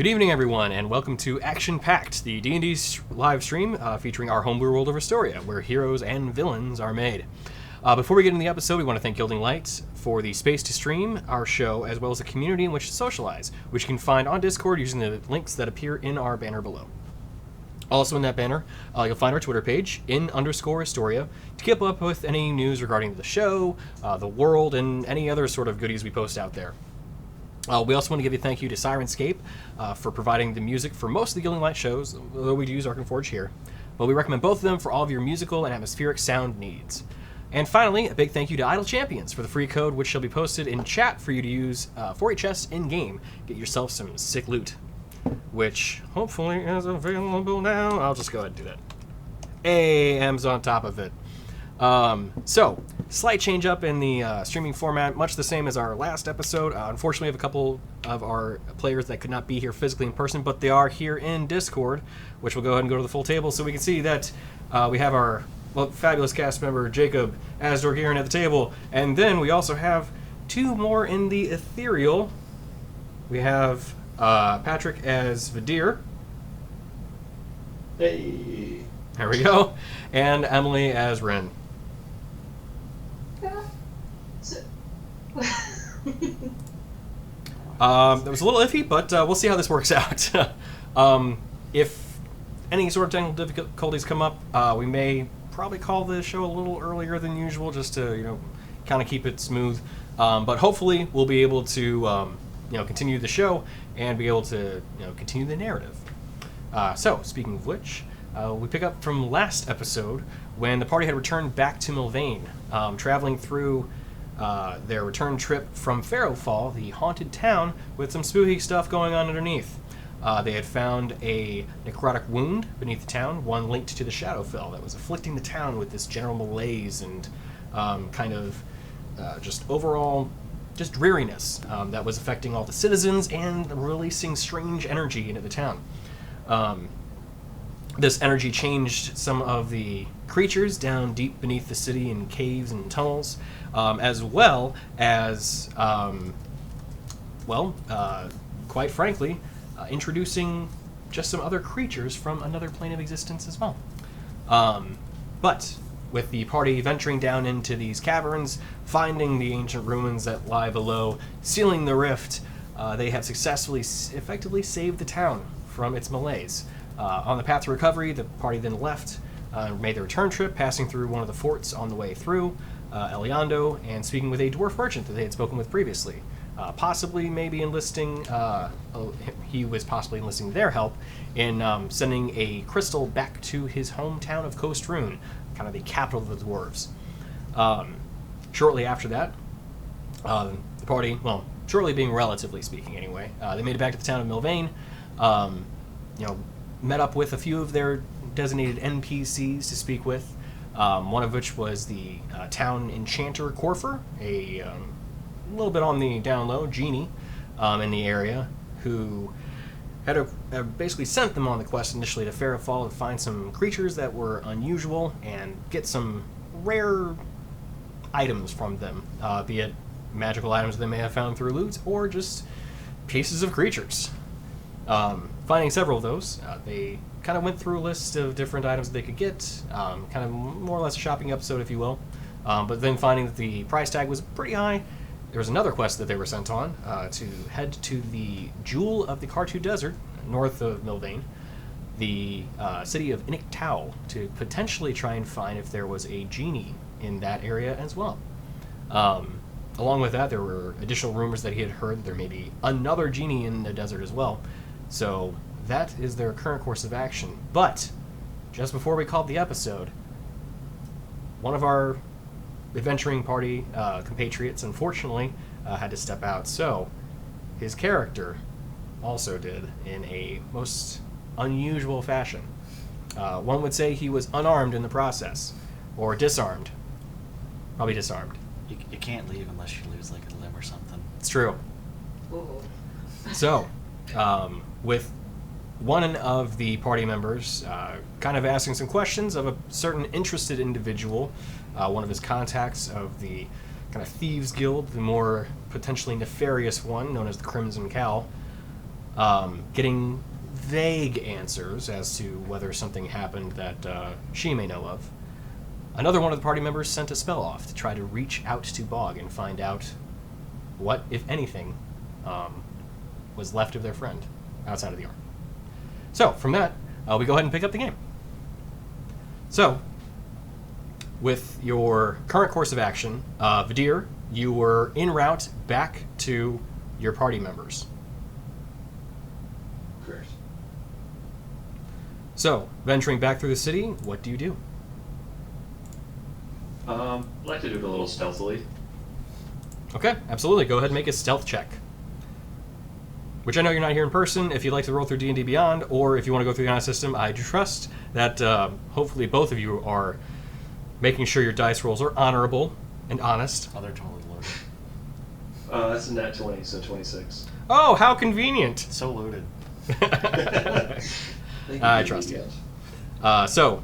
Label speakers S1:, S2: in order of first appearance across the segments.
S1: Good evening, everyone, and welcome to Action Pact, the D&D live stream featuring our homebrew world of Istoria, where heroes and villains are made. Before we get into the episode, we want to thank Gilding Lights for the space to stream our show, as well as a community in which to socialize, which you can find on Discord using the links that appear in our banner below. Also in that banner, you'll find our Twitter page, _Istoria, to keep up with any news regarding the show, the world, and any other sort of goodies we post out there. We also want to give a thank you to Sirenscape for providing the music for most of the Gilding Light shows, although we do use Arkenforge here. But we recommend both of them for all of your musical and atmospheric sound needs. And finally, a big thank you to Idle Champions for the free code, which shall be posted in chat for you to use for a chest in-game. Get yourself some sick loot, which hopefully is available now. I'll just go ahead and do that. Am's on top of it. So, slight change up in the streaming format, much the same as our last episode. Unfortunately, we have a couple of our players that could not be here physically in person, but they are here in Discord, which we'll go ahead and go to the full table so we can see that we have our fabulous cast member, Jacob Asdorgiran, at the table. And then we also have two more in the ethereal. We have Patrick as Vadir.
S2: Hey.
S1: There we go. And Emily as Ren. That was a little iffy, but we'll see how this works out. If any sort of technical difficulties come up, we may probably call the show a little earlier than usual, just to kind of keep it smooth. But hopefully, we'll be able to continue the show and be able to continue the narrative. So, speaking of which, we pick up from last episode when the party had returned back to Milvain, traveling through their return trip from Pharaohfall, the haunted town, with some spooky stuff going on underneath. They had found a necrotic wound beneath the town, one linked to the Shadowfell, that was afflicting the town with this general malaise and just overall just dreariness that was affecting all the citizens and releasing strange energy into the town. This energy changed some of the creatures down deep beneath the city in caves and tunnels, as well as, quite frankly, introducing just some other creatures from another plane of existence as well. But with the party venturing down into these caverns, finding the ancient ruins that lie below, sealing the rift, they have successfully, effectively saved the town from its malaise. On the path to recovery, the party then left, made their return trip, passing through one of the forts on the way through, Eliando, and speaking with a dwarf merchant that they had spoken with previously. He was possibly enlisting their help in sending a crystal back to his hometown of Coast Rune, kind of the capital of the dwarves. Shortly after that, the party, shortly being relatively speaking anyway, they made it back to the town of Milvain, met up with a few of their designated NPCs to speak with, one of which was the town enchanter Corfer, a little bit on the down low genie in the area, who had basically sent them on the quest initially to Pharaohfall to find some creatures that were unusual and get some rare items from them, be it magical items they may have found through loot or just pieces of creatures. Finding several of those, they kind of went through a list of different items that they could get, kind of more or less a shopping episode, if you will. But then finding that the price tag was pretty high, there was another quest that they were sent on to head to the Jewel of the Kartu Desert, north of Milvain, the city of Iniktau, to potentially try and find if there was a genie in that area as well. Along with that, there were additional rumors that he had heard that there may be another genie in the desert as well. So that is their current course of action. But just before we called the episode, one of our adventuring party compatriots, unfortunately, had to step out. So his character also did in a most unusual fashion. One would say he was unarmed in the process, or disarmed. Probably disarmed.
S2: You can't leave unless you lose like a limb or something.
S1: It's true.
S3: Ooh.
S1: So, with one of the party members kind of asking some questions of a certain interested individual, one of his contacts of the kind of Thieves Guild, the more potentially nefarious one, known as the Crimson Cowl, getting vague answers as to whether something happened that she may know of. Another one of the party members sent a spell off to try to reach out to Bog and find out what, if anything, was left of their friend outside of the ark. So, from that, we go ahead and pick up the game. So, with your current course of action, Vidir, you were en route back to your party members.
S3: Correct.
S1: So, venturing back through the city, what do you do?
S3: I'd like to do it a little stealthily.
S1: Okay, absolutely. Go ahead and make a stealth check. Which I know you're not here in person. If you'd like to roll through D&D Beyond, or if you want to go through the honest system, I trust that hopefully both of you are making sure your dice rolls are honorable and honest.
S2: Oh, they're totally loaded.
S3: That's a nat 20, so 26.
S1: Oh, how convenient!
S2: So loaded.
S1: I trust you. So,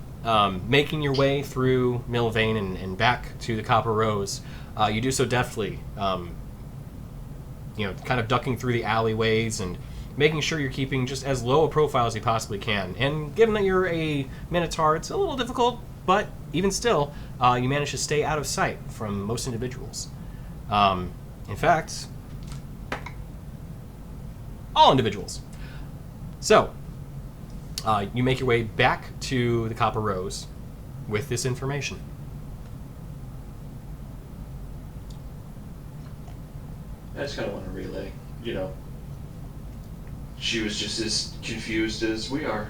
S1: making your way through Millvane and back to the Copper Rose, you do so deftly. Kind of ducking through the alleyways and making sure you're keeping just as low a profile as you possibly can. And given that you're a Minotaur, it's a little difficult, but even still, you manage to stay out of sight from most individuals. In fact, all individuals. So, you make your way back to the Copper Rose with this information.
S3: I just kind of want to relay, she was just as confused as we are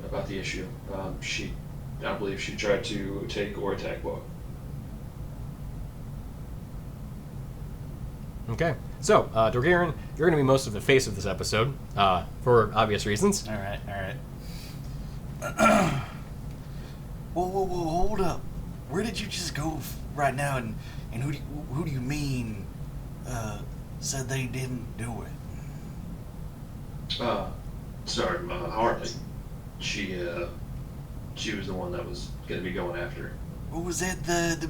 S3: about the issue. I believe she tried to take or attack Bog.
S1: Okay, so, Dorgarian, you're going to be most of the face of this episode, for obvious reasons.
S2: All right. Whoa, hold up. Where did you just go right now, and who do you mean said they didn't do it?
S3: Sorry, Harley. She was the one that was going to be going after her.
S2: What was that, the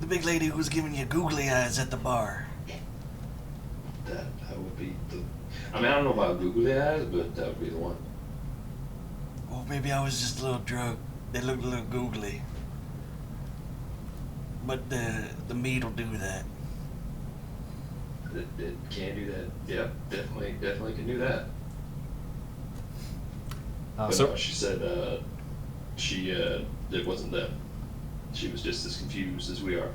S2: big lady who was giving you googly eyes at the bar?
S3: That would be I don't know about googly eyes, but that would be the one.
S2: Well, maybe I was just a little drunk. They looked a little googly. But the meat will do that.
S3: It can do that. Yeah, definitely can do that. But no, she said it wasn't them. She was just as confused as we are.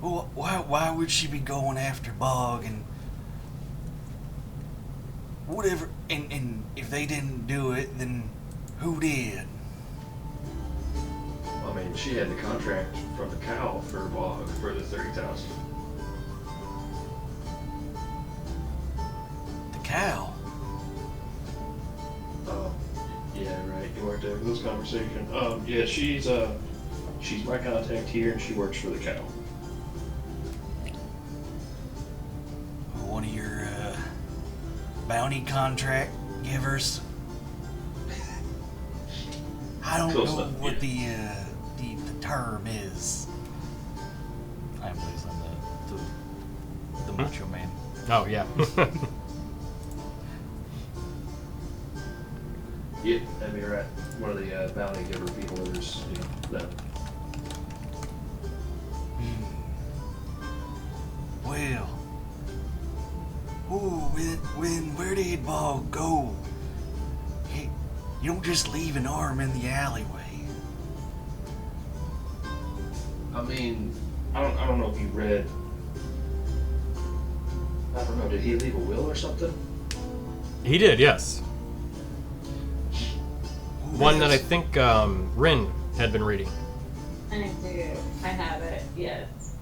S2: Well, why would she be going after Bog and whatever? And if they didn't do it, then who did?
S3: I mean, she had the contract from the cow for Bog for the 30,000.
S2: The cow?
S3: Yeah, right. You weren't there for this conversation. Yeah, she's my contact here, and she works for the cow.
S2: One of your bounty contract givers? I don't
S3: Close
S2: know
S3: enough,
S2: what
S3: yeah.
S2: the term is. I'm losing the macho man.
S1: Oh, yeah.
S3: Yeah, that'd be right. One of the bounty giver people is, them.
S2: Well, where did Bog go? You don't just leave an arm in the alleyway.
S3: I mean, I don't know if you read. I don't know. Did he leave a will or something?
S1: He did, yes. One that I think Rin had been reading.
S4: I do. I have it, yes.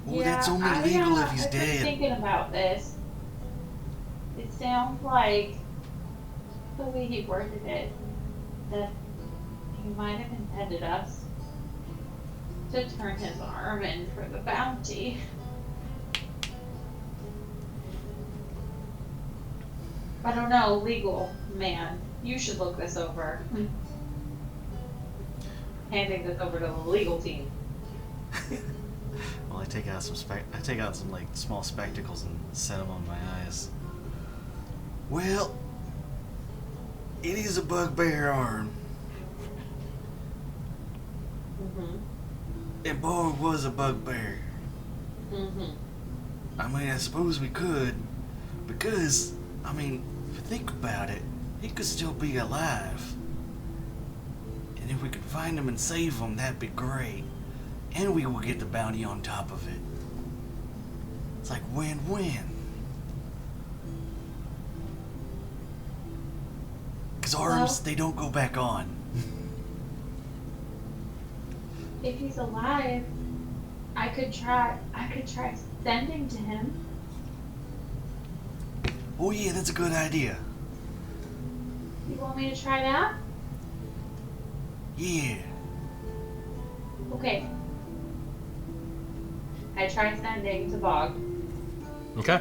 S2: Well, that's only legal if he's
S4: I've been
S2: dead.
S4: thinking about this. It sounds like the way he worded it, that he might have intended us to turn his arm in for the bounty. I don't know, legal man. You should look this over. Handing this over to the legal team.
S2: Well, I take out some like small spectacles and set them on my eyes. Well, it is a bugbear arm.
S4: Mm-hmm.
S2: And Borg was a bugbear.
S4: Mm-hmm.
S2: I mean, I suppose we could. Because, I mean, if you think about it, he could still be alive. And if we could find him and save him, that'd be great. And we will get the bounty on top of it. It's like win-win. Because arms, they don't go back on.
S4: If he's alive, I could try sending to him.
S2: Oh yeah, that's a good idea.
S4: You want me to try that?
S2: Yeah.
S4: Okay. I tried sending to Bog,
S1: Okay.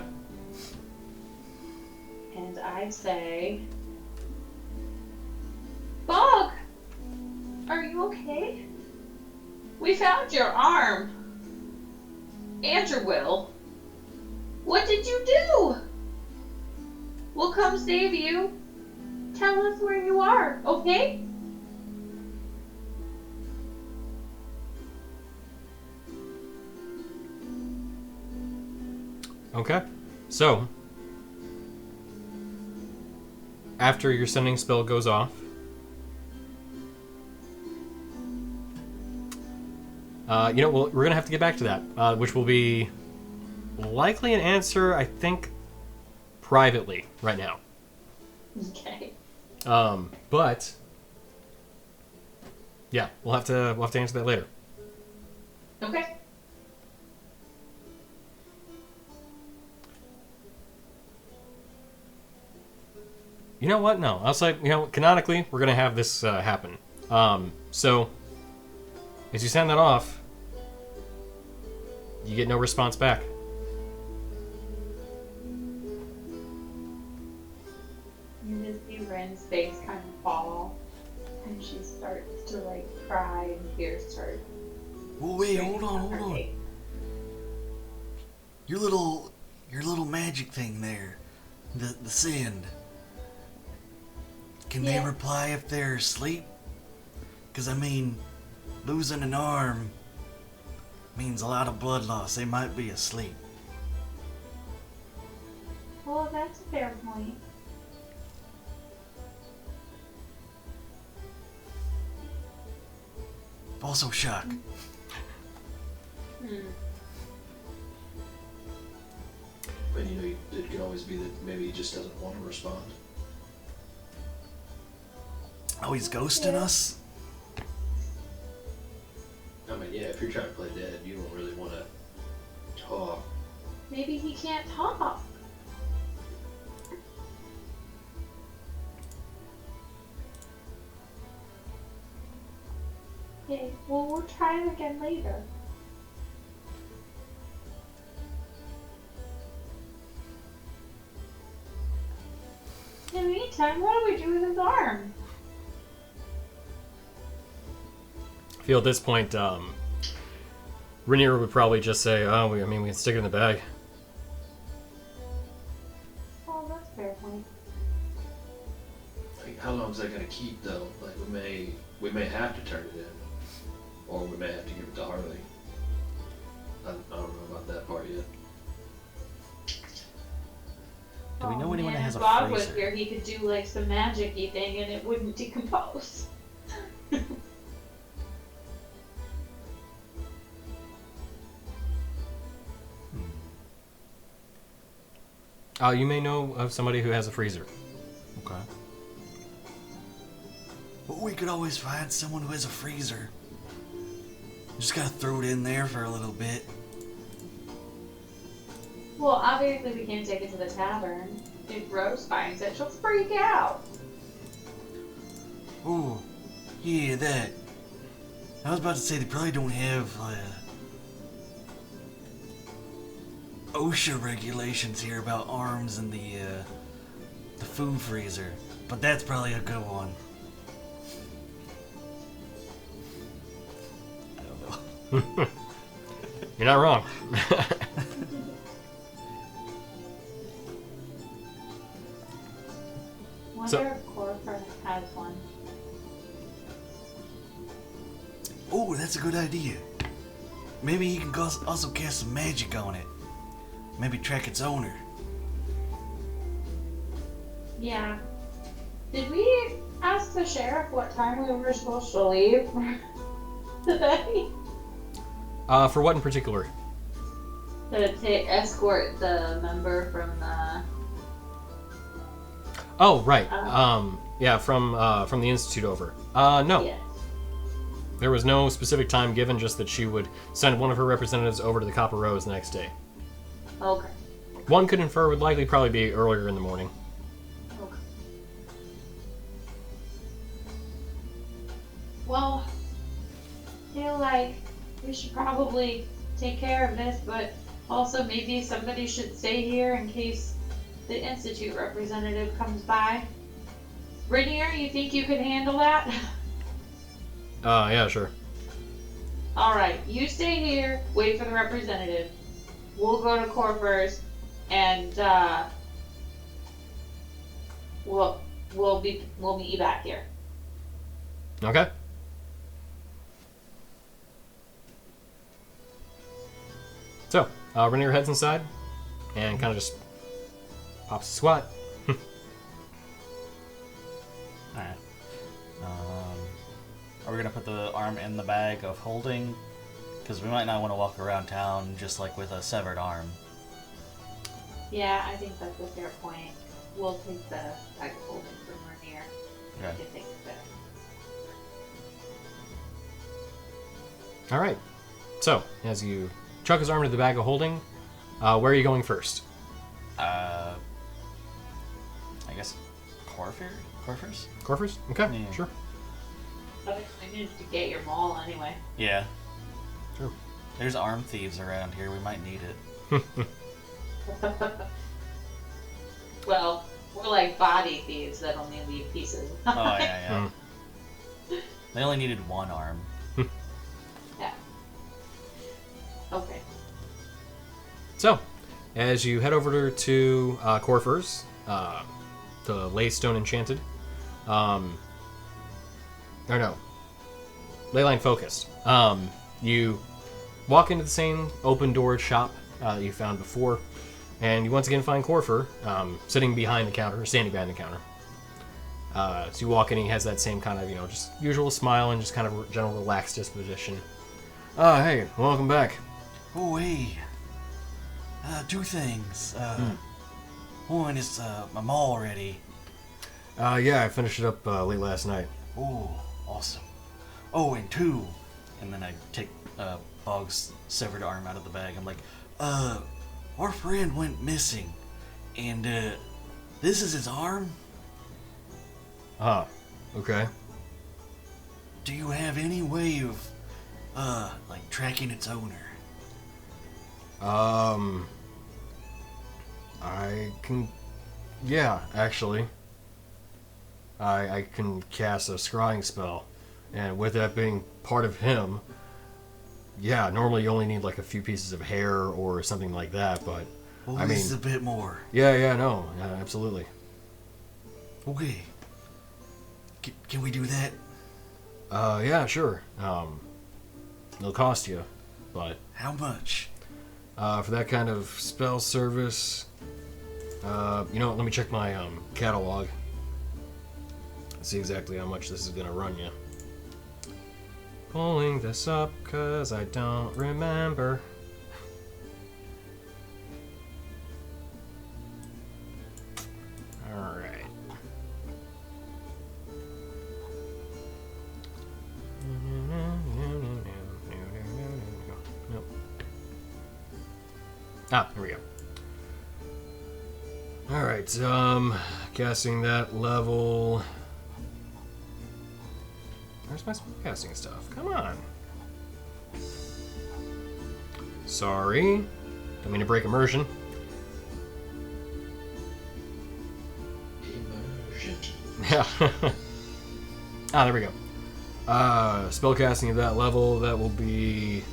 S4: and I say, Bog, are you okay? We found your arm. And your will. What did you do? We'll come save you. Tell us where you are, okay?
S1: Okay. So, after your sending spell goes off, we're going to have to get back to that, which will be likely an answer, I think, privately right now.
S4: Okay.
S1: But, yeah, we'll have to answer that later.
S4: Okay.
S1: You know what? No. I'll say, canonically, we're going to have this happen. So, as you send that off, you get no response back.
S4: You just see Ren's face kind of fall, and she starts to cry, and tears start.
S2: Well, wait,
S4: streaming
S2: hold
S4: down her
S2: on.
S4: face.
S2: Your little magic thing there, the send. Can they
S4: Yeah.
S2: reply if they're asleep? Because, I mean, losing an arm means a lot of blood loss. They might be asleep.
S4: Well, that's a fair point.
S2: Also shock.
S4: Hmm.
S3: But it could always be that maybe he just doesn't want to respond.
S2: Oh, he's ghosting
S4: Yeah.
S2: us?
S3: I mean, yeah, if you're trying to play dead, you don't really want to talk.
S4: Maybe he can't talk. Okay, well, we'll try it again later. In the meantime, what do we do with his arm?
S1: I feel at this point, Rainier would probably just say, we can stick it in the bag.
S4: Oh, that's a fair point.
S3: Like, how long is that going to keep, though? Like, we may have to turn it in, or we may have to give it to Harley. I don't know about that part yet.
S2: Do we know anyone that has a
S4: if Bob was
S2: freezer?
S4: here, he could do some magic-y thing and it wouldn't decompose.
S1: You may know of somebody who has a freezer.
S2: Okay. But we could always find someone who has a freezer. Just gotta throw it in there for a little bit.
S4: Well, obviously we can't take it to the tavern. If Rose finds it, she'll freak out.
S2: Oh, yeah, that. I was about to say they probably don't have OSHA regulations here about arms in the food freezer, but that's probably a good one. I don't know.
S1: You're not wrong. So-
S4: wonder if Corcoran has one.
S2: Oh, that's a good idea. Maybe he can also cast some magic on it. Maybe track its owner.
S4: Yeah. Did we ask the sheriff what time we were supposed to leave today?
S1: For what in particular?
S4: To escort the member from the...
S1: Oh, right. Yeah, from the Institute over. No.
S4: Yes.
S1: There was no specific time given, just that she would send one of her representatives over to the Copper Rose the next day.
S4: Okay.
S1: One could infer would likely probably be earlier in the morning.
S4: Okay. Well, I feel like we should probably take care of this, but also maybe somebody should stay here in case the Institute representative comes by. Rainier, you think you could handle that?
S1: Yeah, sure.
S4: Alright, you stay here, wait for the representative. We'll go to Corpers, and, we'll meet you back here.
S1: Okay. So, Rainier heads inside and kind of just pops a squat.
S5: Alright. Are we gonna put the arm in the bag of holding? Because we might not want to walk around town just like with a severed arm.
S4: Yeah, I think that's a fair point. We'll take the bag of holding from Rainier.
S5: Okay.
S4: If they fit.
S1: All right. So, as you chuck his arm into the bag of holding, where are you going first?
S5: I guess Corfers?
S1: Corfers? Okay,
S5: Yeah.
S1: sure.
S4: I needed to get your maul anyway.
S5: Yeah.
S1: Sure.
S5: There's arm thieves around here. We might need it.
S4: Well, we're like body thieves that only leave pieces.
S5: Oh, yeah. They only needed one arm.
S4: Yeah. Okay.
S1: So, as you head over to Corfers, the Laystone Enchanted, or no, Leyline Focused, you walk into the same open-doored shop that you found before, and you once again find Corfer sitting behind the counter, or standing behind the counter. So you walk in, he has that same kind of, just usual smile and just kind of general relaxed disposition. Hey, welcome back.
S2: Oh, hey. Two things. One is my maul ready.
S1: Yeah, I finished it up late last night.
S2: Oh, awesome. Oh, and two. And then I take Bog's severed arm out of the bag. I'm like, our friend went missing. And, this is his arm?
S1: Okay.
S2: Do you have any way of, tracking its owner?
S1: I can... Yeah, actually. I can cast a scrying spell. And with that being part of him, yeah, normally you only need like a few pieces of hair or something like that, but...
S2: Well,
S1: I
S2: this
S1: mean...
S2: is a bit more.
S1: Yeah, no, absolutely.
S2: Okay. Can we do that?
S1: Yeah, sure. It'll cost you, but...
S2: How much?
S1: For that kind of spell service... let me check my catalog. See exactly how much this is gonna run you. Pulling this up cause I don't remember. Alright. Nope. Here we go. Alright, casting that level. Where's my casting stuff? Come on. Sorry. Don't mean to break immersion.
S3: Immersion.
S1: Yeah. There we go. Spellcasting of that level, that will be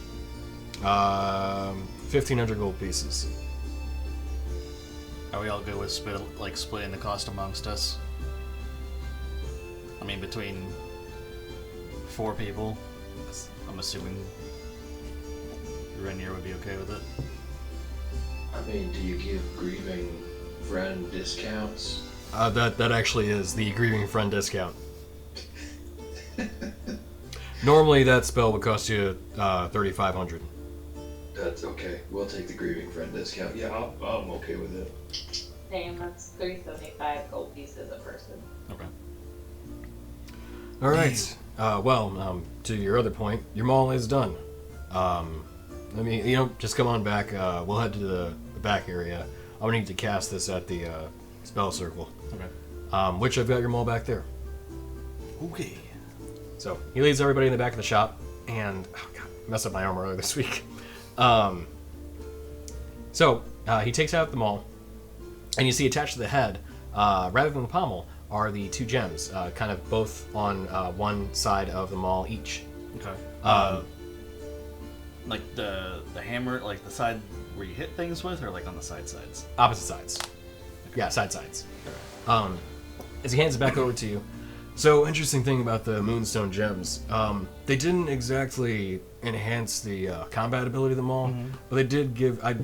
S1: 1,500 gold pieces.
S5: Are we all good with splitting the cost amongst us? I mean, between 4 people, I'm assuming Renier would be okay with it.
S3: I mean, do you give grieving friend discounts?
S1: That actually is the grieving friend discount. Normally, that spell would cost you 3,500.
S3: That's okay. We'll take the grieving friend discount. Yeah, I'm okay with it.
S4: Damn, that's 375 gold pieces a person.
S5: Okay.
S1: All right. Well, to your other point, your mall is done. Let me, just come on back. We'll head to the back area. I'm gonna need to cast this at the spell circle.
S5: Okay.
S1: Which I've got your mall back there.
S2: Okay.
S1: So he leads everybody in the back of the shop, and messed up my arm earlier this week. So he takes out the maul, and you see attached to the head, rather than the pommel, are the 2 gems, kind of both on one side of the maul each.
S5: Okay. Like the hammer, like the side where you hit things with, or like on the sides?
S1: Opposite sides. Yeah, sides. As he hands it back over to you. So, interesting thing about the Moonstone gems. They didn't exactly enhance the combat ability of the maul, but they did give... I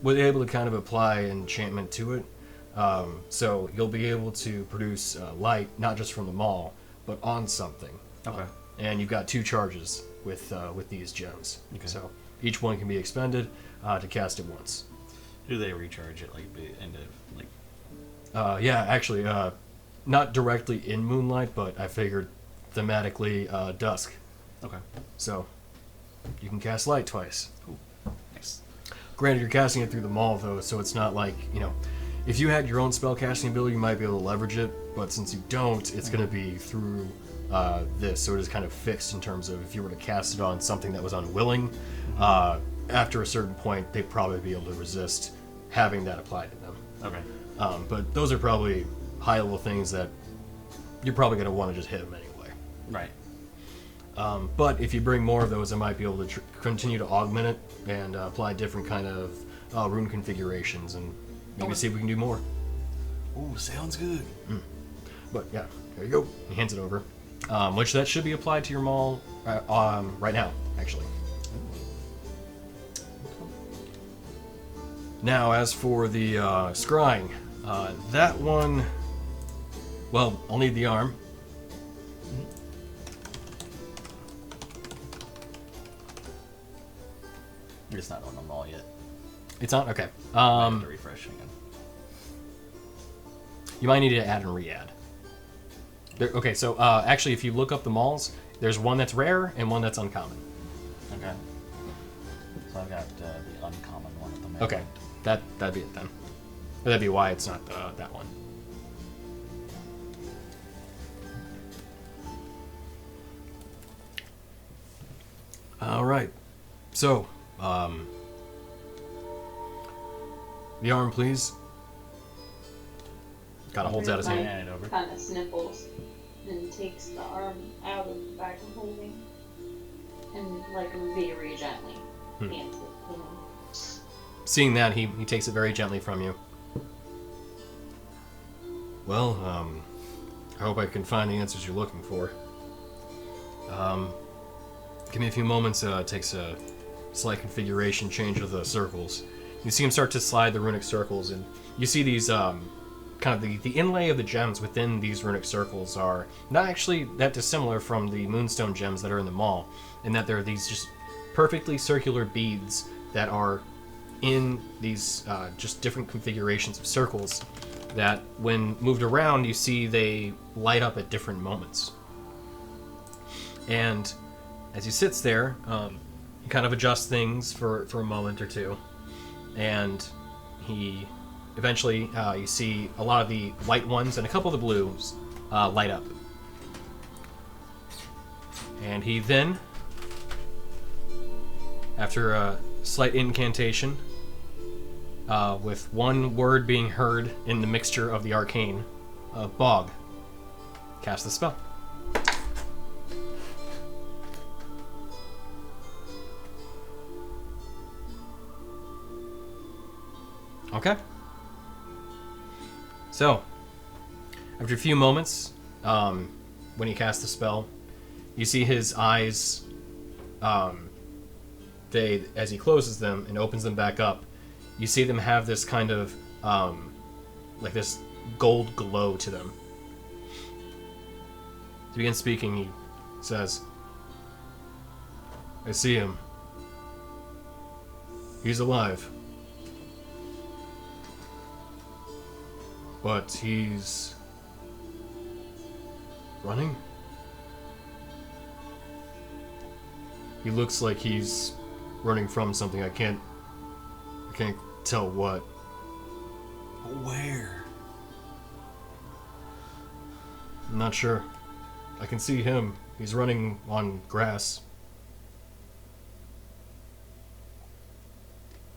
S1: was able to kind of apply enchantment to it. So, you'll be able to produce light, not just from the maul, but on something.
S5: Okay.
S1: And you've got 2 charges with these gems.
S5: Okay.
S1: So, each one can be expended to cast it once.
S5: Do they recharge it, like, end of, like...
S1: Yeah, actually, not directly in Moonlight, but I figured thematically dusk.
S5: Okay.
S1: So you can cast light twice.
S5: Cool. Nice.
S1: Granted, you're casting it through the maul, though, so it's not like, if you had your own spell casting ability, you might be able to leverage it, but since you don't, it's going to be through this, so it is kind of fixed in terms of if you were to cast it on something that was unwilling, after a certain point, they'd probably be able to resist having that applied to them.
S5: Okay.
S1: But those are probably high-level things that you're probably going to want to just hit them anyway.
S5: Right.
S1: But if you bring more of those, I might be able to continue to augment it and apply different kind of rune configurations and maybe see if we can do more.
S2: Ooh, sounds good.
S1: But yeah, there you go. He hands it over. Which that should be applied to your maul right now, actually. Now, as for the scrying, that one, well, I'll need the arm.
S5: It's not on the mall yet.
S1: It's on? Okay.
S5: I have to refresh again.
S1: You might need to add and re-add. Okay, so actually, if you look up the malls, there's one that's rare and one that's uncommon.
S5: Okay. So I've got the uncommon one at the moment.
S1: Okay, that'd be it then. That'd be why it's not that one. All right. So, the arm, please. Kind of holds out his hand.
S5: Hand it over.
S4: Kind of sniffles and takes the arm out of the bag of holding and, like, very gently hands it to him.
S1: Seeing that, he takes it very gently from you. Well, I hope I can find the answers you're looking for. Give me a few moments. Takes a slight configuration change of the circles. You see him start to slide the runic circles, and you see these kind of the inlay of the gems within these runic circles are not actually that dissimilar from the moonstone gems that are in the mall, in that they're these just perfectly circular beads that are in these just different configurations of circles that when moved around you see they light up at different moments. And as he sits there, he kind of adjusts things for a moment or two, and he eventually you see a lot of the white ones and a couple of the blues light up. And he then, after a slight incantation, with one word being heard in the mixture of the arcane, Bog, cast the spell. Okay. So, after a few moments, when he casts the spell. You see his eyes, they as he closes them and opens them back up, you see them have this kind of like this gold glow to them. To begin speaking, he says, "I see him. He's alive. But he's running? He looks like he's running from something. I can't tell what.
S2: Where?
S1: I'm not sure. I can see him. He's running on grass.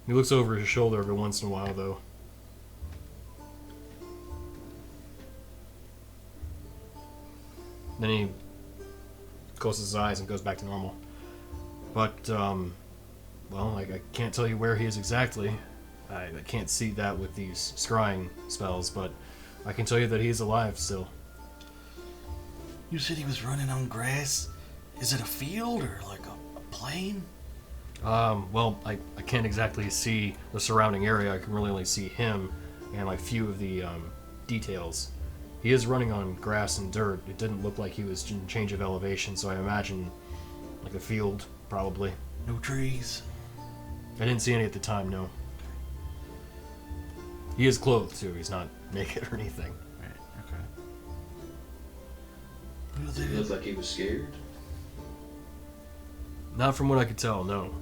S1: He looks over his shoulder every once in a while, though. Then he closes his eyes and goes back to normal. But, well, I can't tell you where he is exactly. I can't see that with these scrying spells, but I can tell you that he's alive still.
S2: You said he was running on grass? Is it a field or like a plain?
S1: Well, I can't exactly see the surrounding area. I can really only see him and like few of the details. He is running on grass and dirt. It didn't look like he was in change of elevation, so I imagine like a field, probably.
S2: No trees?
S1: I didn't see any at the time, no. He is clothed too. He's not naked or anything.
S2: Right, okay.
S3: Did he look like he was scared?
S1: Not from what I could tell, no.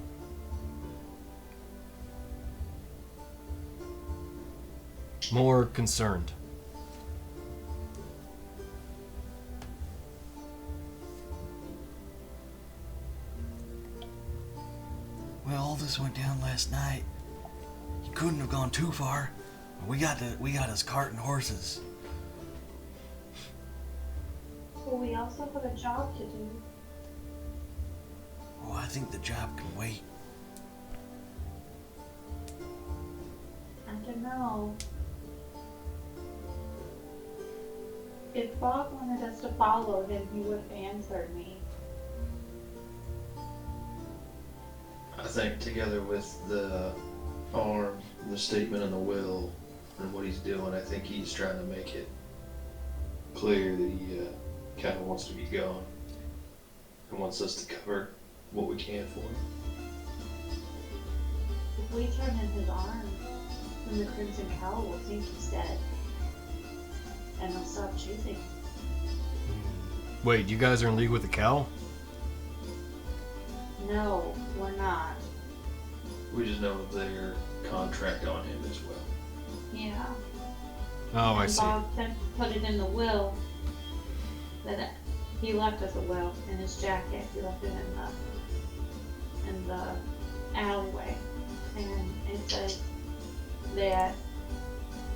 S1: More concerned.
S2: Well, all this went down last night. You couldn't have gone too far. We got his cart and horses.
S4: But we also have a job to do.
S2: Oh, I think the job can wait.
S4: I don't know. If Bob wanted us to follow him, he would have answered me.
S3: I think together with the arm, the statement and the will, and what he's doing, I think he's trying to make it clear that he kind of wants to be gone and wants us to cover what we can for him.
S4: If we turn in his arm, then the Crimson Cowl will think he's dead. And they'll stop chasing him.
S1: Wait, you guys are in league with the cow?
S4: No, we're not.
S3: We just know of their contract on him as well.
S4: Yeah.
S1: Oh, I
S4: And
S1: see.
S4: Bob put it in the will that he left us a will in his jacket. He left it in the alleyway, and it says that,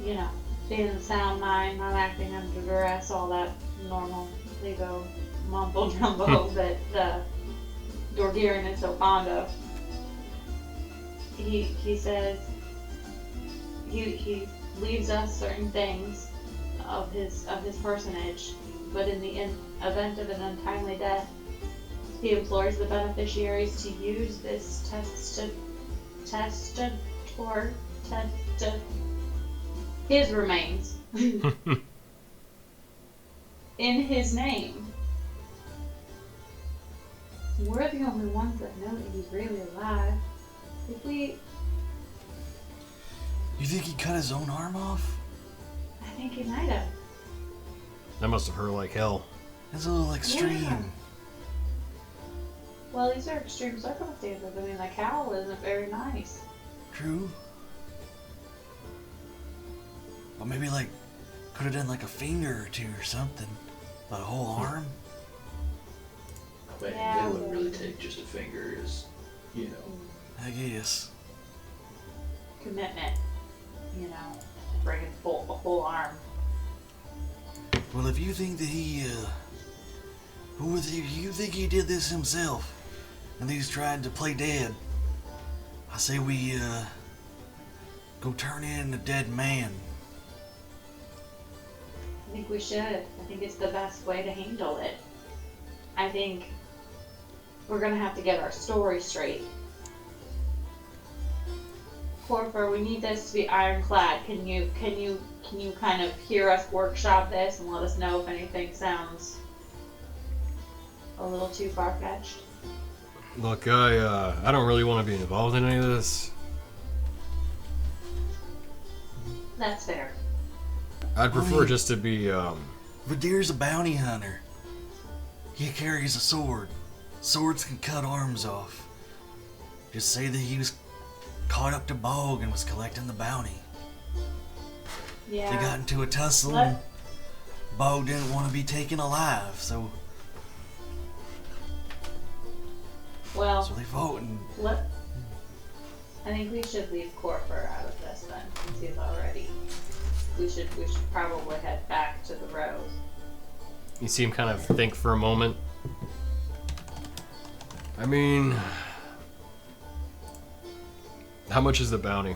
S4: you know, being in sound mind, not acting under duress, all that normal legal mumbo jumbo that Dorgiran is so fond of. He says he leaves us certain things of his personage, but in the event of an untimely death, he implores the beneficiaries to use this his remains in his name. We're the only ones that know that he's really alive. If we,
S2: You think he cut his own arm off?
S4: I think he might have.
S1: That must have hurt like hell.
S2: That's a little extreme.
S4: Yeah. Well, these are extreme circumstances. I mean, the cowl isn't very nice.
S2: True. But maybe like could have done like a finger or two or something. But a whole arm?
S3: I mean,
S4: Yeah,
S3: it wouldn't really
S4: but-
S3: take just a finger, as you know.
S2: I guess.
S4: Commitment, you know, to bring a full arm.
S2: Well, if you think that you think he did this himself, and he's tried to play dead, I say we, go turn in a dead man.
S4: I think we should. I think it's the best way to handle it. I think we're gonna have to get our story straight. Corfer, we need this to be ironclad. Can you kind of hear us workshop this and let us know if anything sounds a little too far-fetched?
S1: Look, I don't really want to be involved in any of this.
S4: That's fair.
S1: I'd prefer just to be,
S2: Vadir's a bounty hunter. He carries a sword. Swords can cut arms off. Just say that he was caught up to Bog and was collecting the bounty.
S4: Yeah.
S2: They got into a tussle.
S4: Let-
S2: Bog didn't want to be taken alive, so
S4: Well,
S2: they vote and
S4: I think we should leave Corfer out of this then, since he's already. We should probably head back to the Rose.
S1: you see him kind of think for a moment. I mean, how much is the bounty?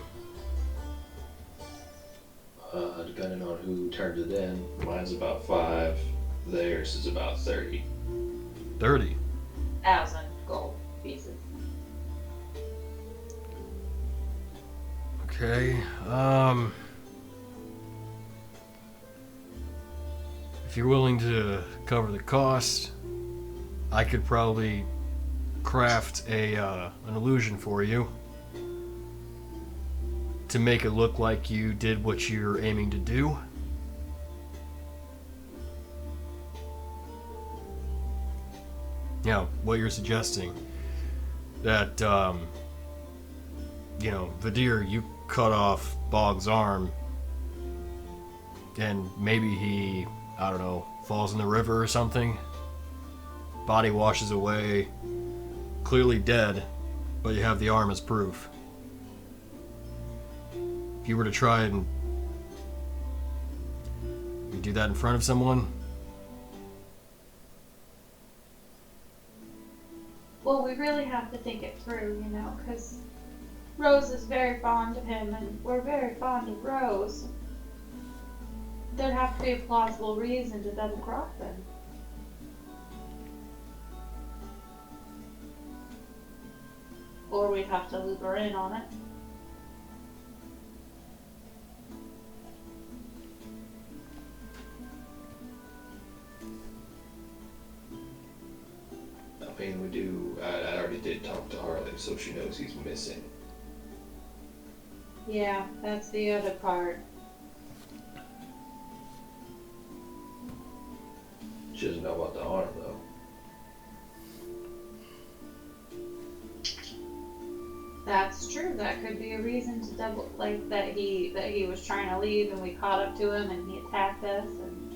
S3: Depending on who turns it in, mine's about 5. Theirs is about 30.
S1: 30.
S4: 1,000 gold pieces.
S1: Okay, if you're willing to cover the cost, I could probably craft an illusion for you to make it look like you did what you're aiming to do. Yeah, what you're suggesting, that Vadir, you cut off Bog's arm, and maybe he, I don't know, falls in the river or something. Body washes away, clearly dead, but you have the arm as proof. If you were to try and you do that in front of someone,
S4: Well, we really have to think it through, because Rose is very fond of him, and we're very fond of Rose. There'd have to be a plausible reason to double cross him. Or we'd have to loop her in on it.
S3: I mean, we do. I already did talk to Harley, so she knows he's missing.
S4: Yeah, that's the other part.
S3: She doesn't know about the arm, though.
S4: That's true. That could be a reason to double, like that he was trying to leave and we caught up to him and he attacked us. And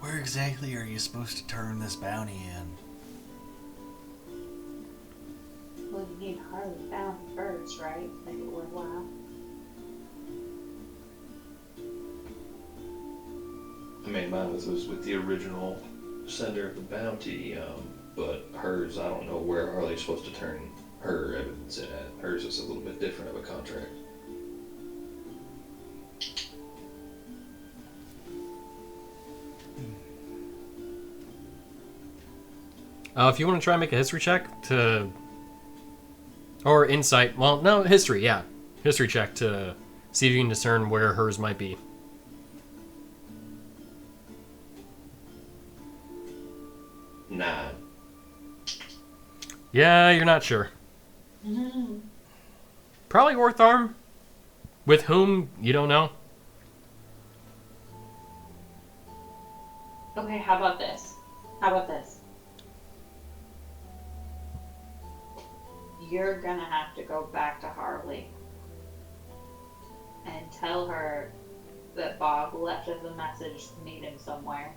S2: where exactly are you supposed to turn this bounty in?
S4: well, you need Harley found first, right? To make it worthwhile.
S3: I mean, mine was with the original sender of the bounty, but hers, I don't know where Harley's supposed to turn her evidence in at. Hers is a little bit different of a contract.
S1: if you want to try and make a history check to, or insight, well, no, history, yeah, history check to see if you can discern where hers might be.
S3: Nah.
S1: Yeah, you're not sure.
S4: Mm-hmm.
S1: Probably Ortharm. With whom, you don't know.
S4: Okay, how about this? You're gonna have to go back to Harley and tell her that Bob left us a message to meet him somewhere.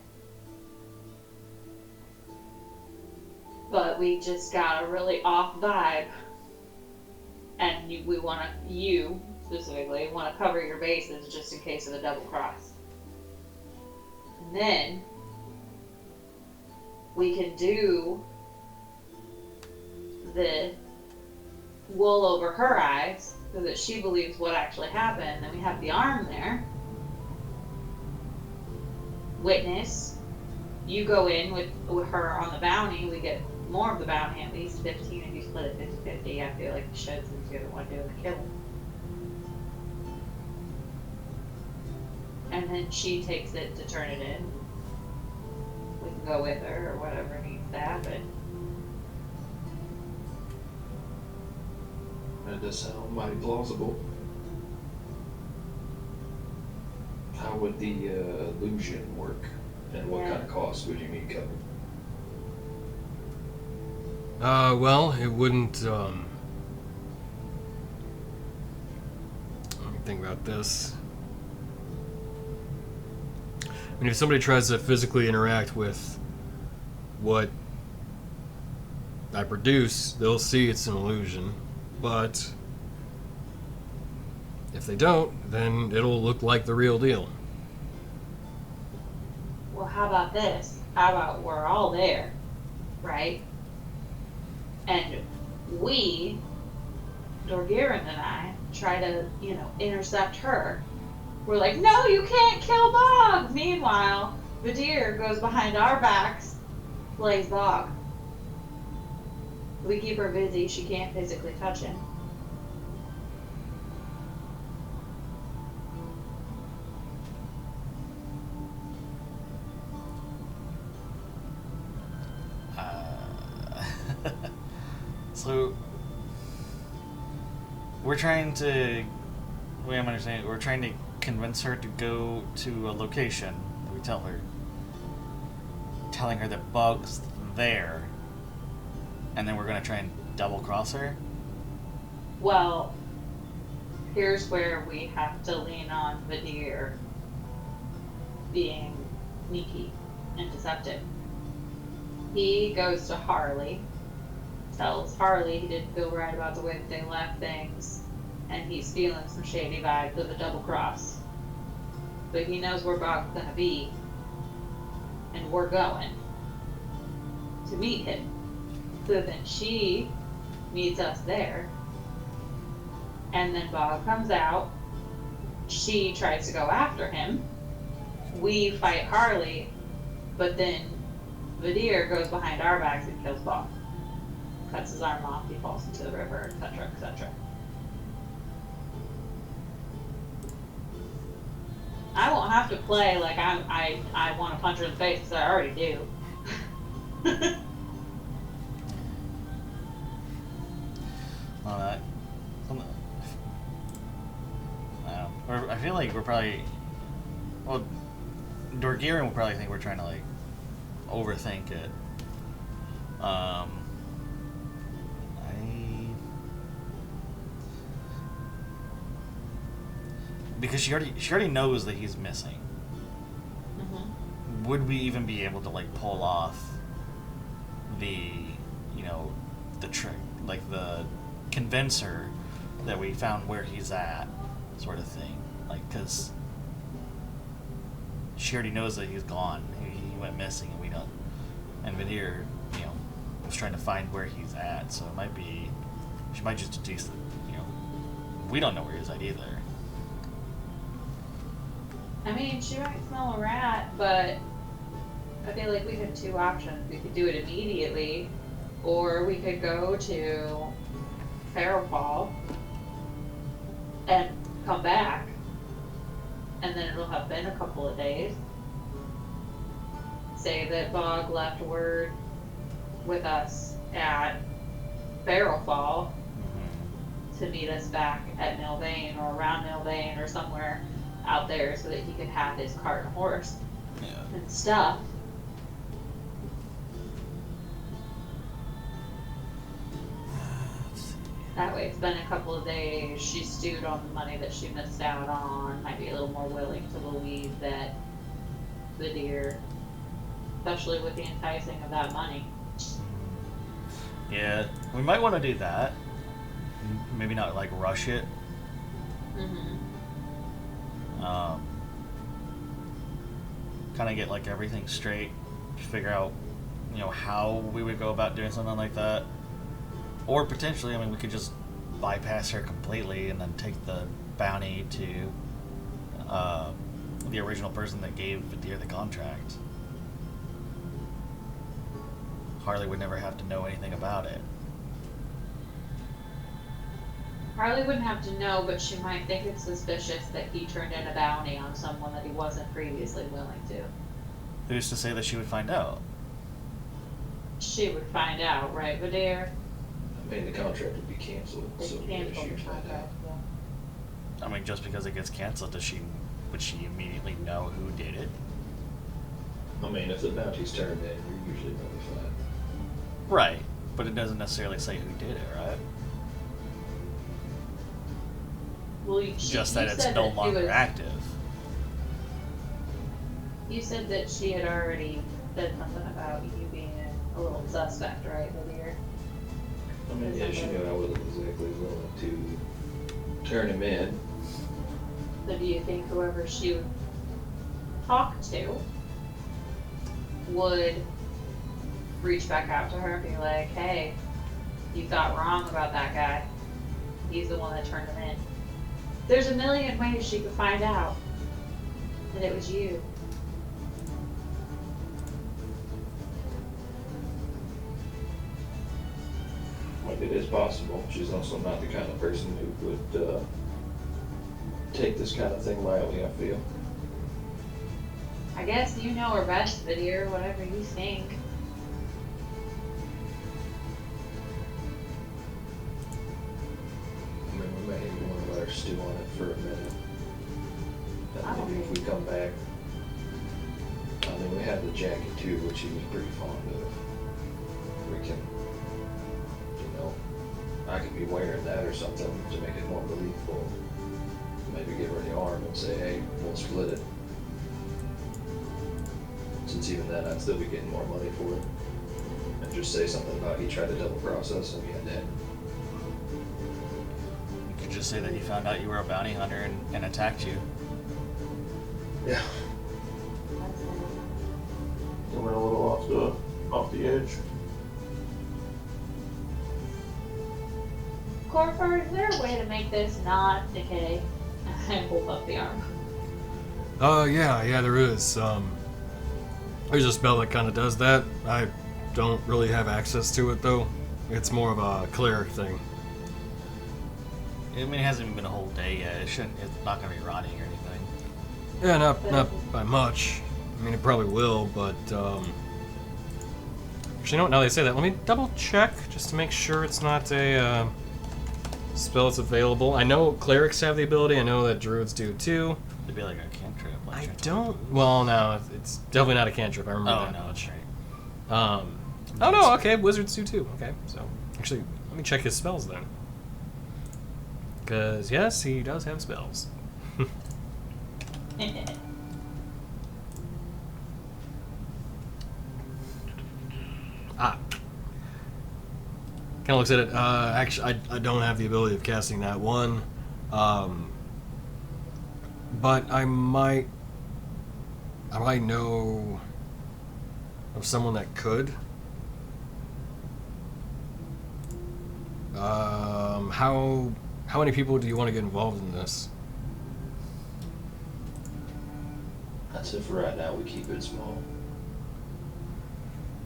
S4: But we just got a really off vibe. And you specifically want to cover your bases just in case of a double cross. And then we can do the wool over her eyes so that she believes what actually happened. Then we have the arm there. witness. You go in with her on the bounty. We get more of the bounty, at least 15. If you split it 50-50, I feel like you should, since you're the one doing the killing. And then she takes it to turn it in. We can go with her or whatever needs to happen.
S3: That does sound mighty plausible. How would the illusion work? And what kind of cost would you need covered?
S1: Well, it wouldn't, let me think about this. I mean, if somebody tries to physically interact with what I produce, they'll see it's an illusion. But if they don't, then it'll look like the real deal.
S4: Well, how about this? How about we're all there, right? And we, Dorgiran and I, try to, intercept her. We're like, no, you can't kill Bog! Meanwhile, Vadir goes behind our backs, plays Bog. We keep her busy, she can't physically touch him.
S5: So we're trying to, the way I'm understanding it, we're trying to convince her to go to a location that we tell her, telling her that Bug's there, and then we're going to try and double cross her.
S4: Well, here's where we have to lean on Vadir being sneaky and deceptive. He goes to Harley, tells Harley he didn't feel right about the way that they left things, and he's feeling some shady vibes of a double cross. But he knows where Bog's gonna be, and we're going to meet him. So then she meets us there, and then Bog comes out. She tries to go after him. We fight Harley, but then Vadir goes behind our backs and kills Bog. Cuts his arm off, he falls into the river, etc., etc. I won't have to play like I want to punch her in the face, because I already do.
S5: I feel like we're probably, well, Dorgiran will probably think we're trying to like overthink it. Because she already knows that he's missing. Mm-hmm. Would we even be able to like pull off the, the trick, like the convince her that we found where he's at, sort of thing? Like, because she already knows that he's gone. He went missing, and we don't. And Vadir, was trying to find where he's at. So it might be, she might just deduce that, we don't know where he's at either.
S4: I mean, she might smell a rat, but I feel like we have two options. We could do it immediately, or we could go to Farrowfall and come back, and then it'll have been a couple of days. Say that Bog left word with us at Farrowfall to meet us back at Milvain or around Milvain or somewhere out there, so that he could have his cart and horse and stuff. That way it's been a couple of days, she stewed on the money that she missed out on, might be a little more willing to believe that Vadir, especially with the enticing of that money.
S5: Yeah, we might want to do that. Maybe not like rush it. Kind of get like everything straight, figure out, how we would go about doing something like that. Or potentially, we could just bypass her completely and then take the bounty to the original person that gave Vidir the contract. Harley would never have to know anything about it.
S4: Harley wouldn't have to know, but she might think it's suspicious that he turned in a bounty on someone that he wasn't previously willing to.
S5: Who's to say that she would find out?
S4: She would find out, right, Vidir?
S3: I mean, the contract would be canceled,
S4: They
S3: so
S4: canceled
S3: yeah, she
S4: the
S3: would find out.
S4: contract, yeah.
S5: I mean, just because it gets canceled, would she immediately know who did it?
S3: I mean, if the bounty's turned in, you're usually notified.
S5: Right, but it doesn't necessarily say who did it, right?
S4: Well,
S5: Just that it's no longer active.
S4: You said that she had already said something about you being a little suspect, right, Vidir?
S3: I mean, yeah, she knew I wasn't exactly willing to turn him in.
S4: So do you think whoever she would talk to would reach back out to her and be like, hey, you got wrong about that guy. He's the one that turned him in. There's a million ways she could find out that it was you.
S3: Like, it is possible. She's also not the kind of person who would take this kind of thing lightly, I feel.
S4: I guess you know her best, Vidir, whatever you think.
S3: I mean, we might even want to let her stew on it for a minute. And maybe if we come back, I mean, we have the jacket too, which he was pretty fond of. We can, you know, I could be wearing that or something to make it more believable. Maybe give her the arm and say, hey, we'll split it. Since even then, I'd still be getting more money for it. And just say something about he tried to double cross us and we had to end.
S5: You could just say that he found out you were a bounty hunter and attacked you.
S3: Yeah. I went a little off the edge.
S4: Corfer, is there a way to make this not decay? And hold up the arm.
S1: Yeah, there is. There's a spell that kind of does that. I don't really have access to it, though. It's more of a cleric thing.
S5: I mean, it hasn't even been a whole day yet. It's not going to be rotting or anything.
S1: Yeah, not by much. I mean, it probably will, but, actually, you know what, now they say that, let me double check, just to make sure it's not a, spell that's available. I know clerics have the ability, I know that druids do, too.
S5: It'd be like a cantrip.
S1: I don't, well, no, it's definitely not a cantrip, I remember that.
S5: Oh, no, that's right.
S1: Oh, no, okay, wizards do, too, okay, so, actually, let me check his spells, then. Because, yes, he does have spells. Kind of looks at it. Actually, I don't have the ability of casting that one, but I might know of someone that could. How many people do you want to get involved in this?
S3: That's it for right now. We keep it small.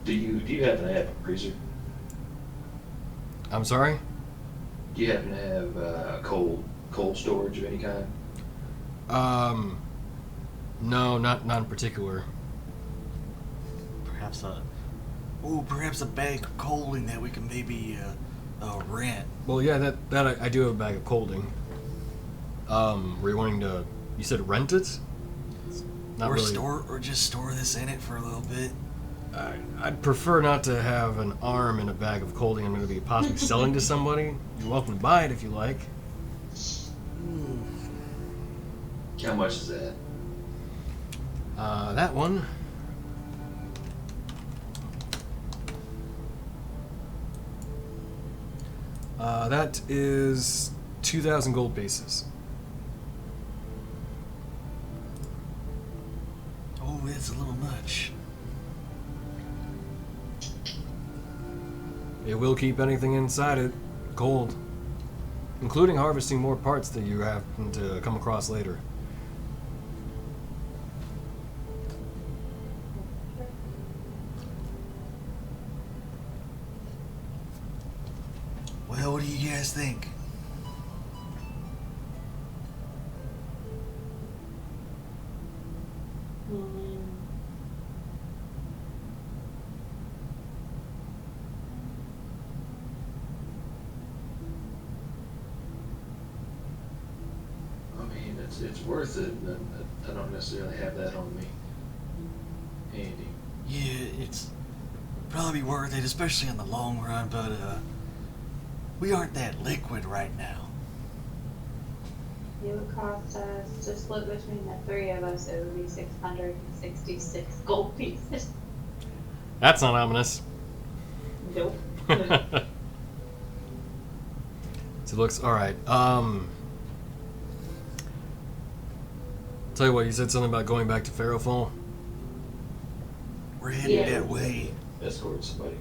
S3: Do you happen to have a freezer?
S1: I'm sorry?
S3: Do you happen to have cold storage of any kind?
S1: No, not in particular.
S5: Perhaps a...
S2: Perhaps a bag of coaling that we can maybe rent.
S1: Well, yeah, that I do have a bag of colding. Were you wanting to? You said rent it? Not
S2: or
S1: really.
S2: or just store this in it for a little bit.
S1: I'd prefer not to have an arm in a bag of colding I'm going to be possibly selling to somebody. You're welcome to buy it if you like.
S3: How much is that?
S1: That one. That is 2,000 gold pieces.
S2: Oh, that's a little much.
S1: It will keep anything inside it cold, including harvesting more parts that you happen to come across later.
S2: do you guys think?
S4: Mm.
S3: I mean, it's worth it, but I don't necessarily have that on me. Handy.
S2: Yeah, it's probably worth it, especially in the long run, but we aren't that liquid right now.
S4: It would cost us to split between the three of us. It would be 666 gold pieces.
S1: That's not ominous.
S4: Nope.
S1: So it looks all right. Tell you what, you said something about going back to Pharaohfall.
S2: We're headed
S4: Yeah.
S2: that way.
S3: Escort somebody.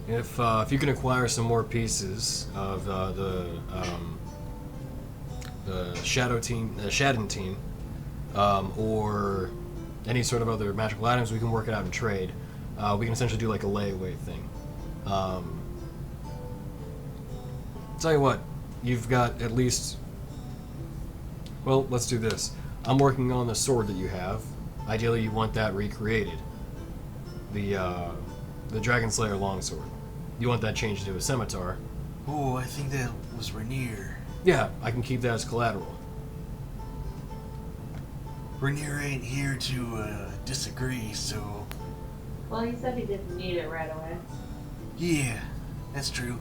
S1: If you can acquire some more pieces of the Shadentine, or any sort of other magical items, we can work it out in trade. We can essentially do like a layaway thing. Tell you what, you've got at least. Well, let's do this. I'm working on the sword that you have. Ideally, you want that recreated. The Dragon Slayer longsword. You want that changed to a scimitar.
S2: Oh, I think that was Rainier.
S1: Yeah, I can keep that as collateral.
S2: Rainier ain't here to disagree, so
S4: Well, he said he didn't need it right away.
S2: yeah, that's true.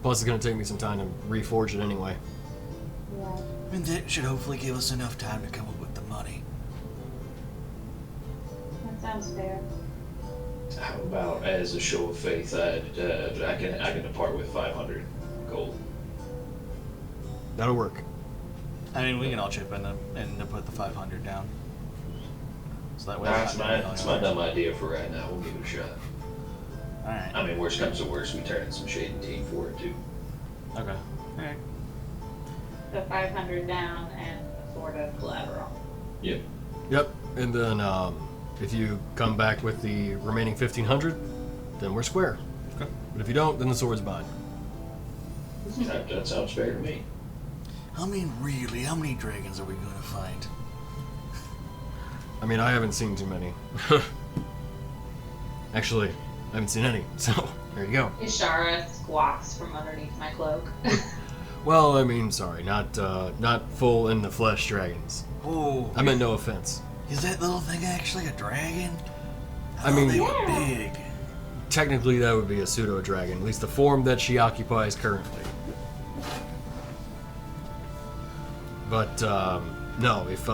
S1: Plus, it's going to take me some time to reforge it anyway.
S4: Yeah.
S2: And that should hopefully give us enough time to come up with the money.
S4: That sounds fair.
S3: How about as a show of faith, I can depart with 500 gold.
S1: That'll work.
S5: I mean, we can all chip in and put the 500 down. So that way.
S3: That's my dumb idea for right now. We'll give it a shot.
S5: All right.
S3: I mean, worst comes to worst, we turn in some shade and tea for it too.
S5: Okay. All right.
S4: So 500 down and a sword of collateral.
S3: Yep.
S1: Yep. And then if you come back with the remaining 1,500, then we're square.
S5: Okay.
S1: But if you don't, then the sword's mine.
S3: That sounds fair to me.
S2: I mean, really, how many dragons are we gonna find?
S1: I mean, I haven't seen too many. Actually, I haven't seen any. So there you go.
S4: Ishara squawks from underneath my cloak.
S1: Well, I mean, sorry, not full in the flesh dragons.
S2: Oh,
S1: I meant no offense.
S2: is that little thing actually a dragon?
S1: I mean-
S2: thought they
S4: Yeah.
S2: were big.
S1: Technically, that would be a pseudo dragon, at least the form that she occupies currently. But no, if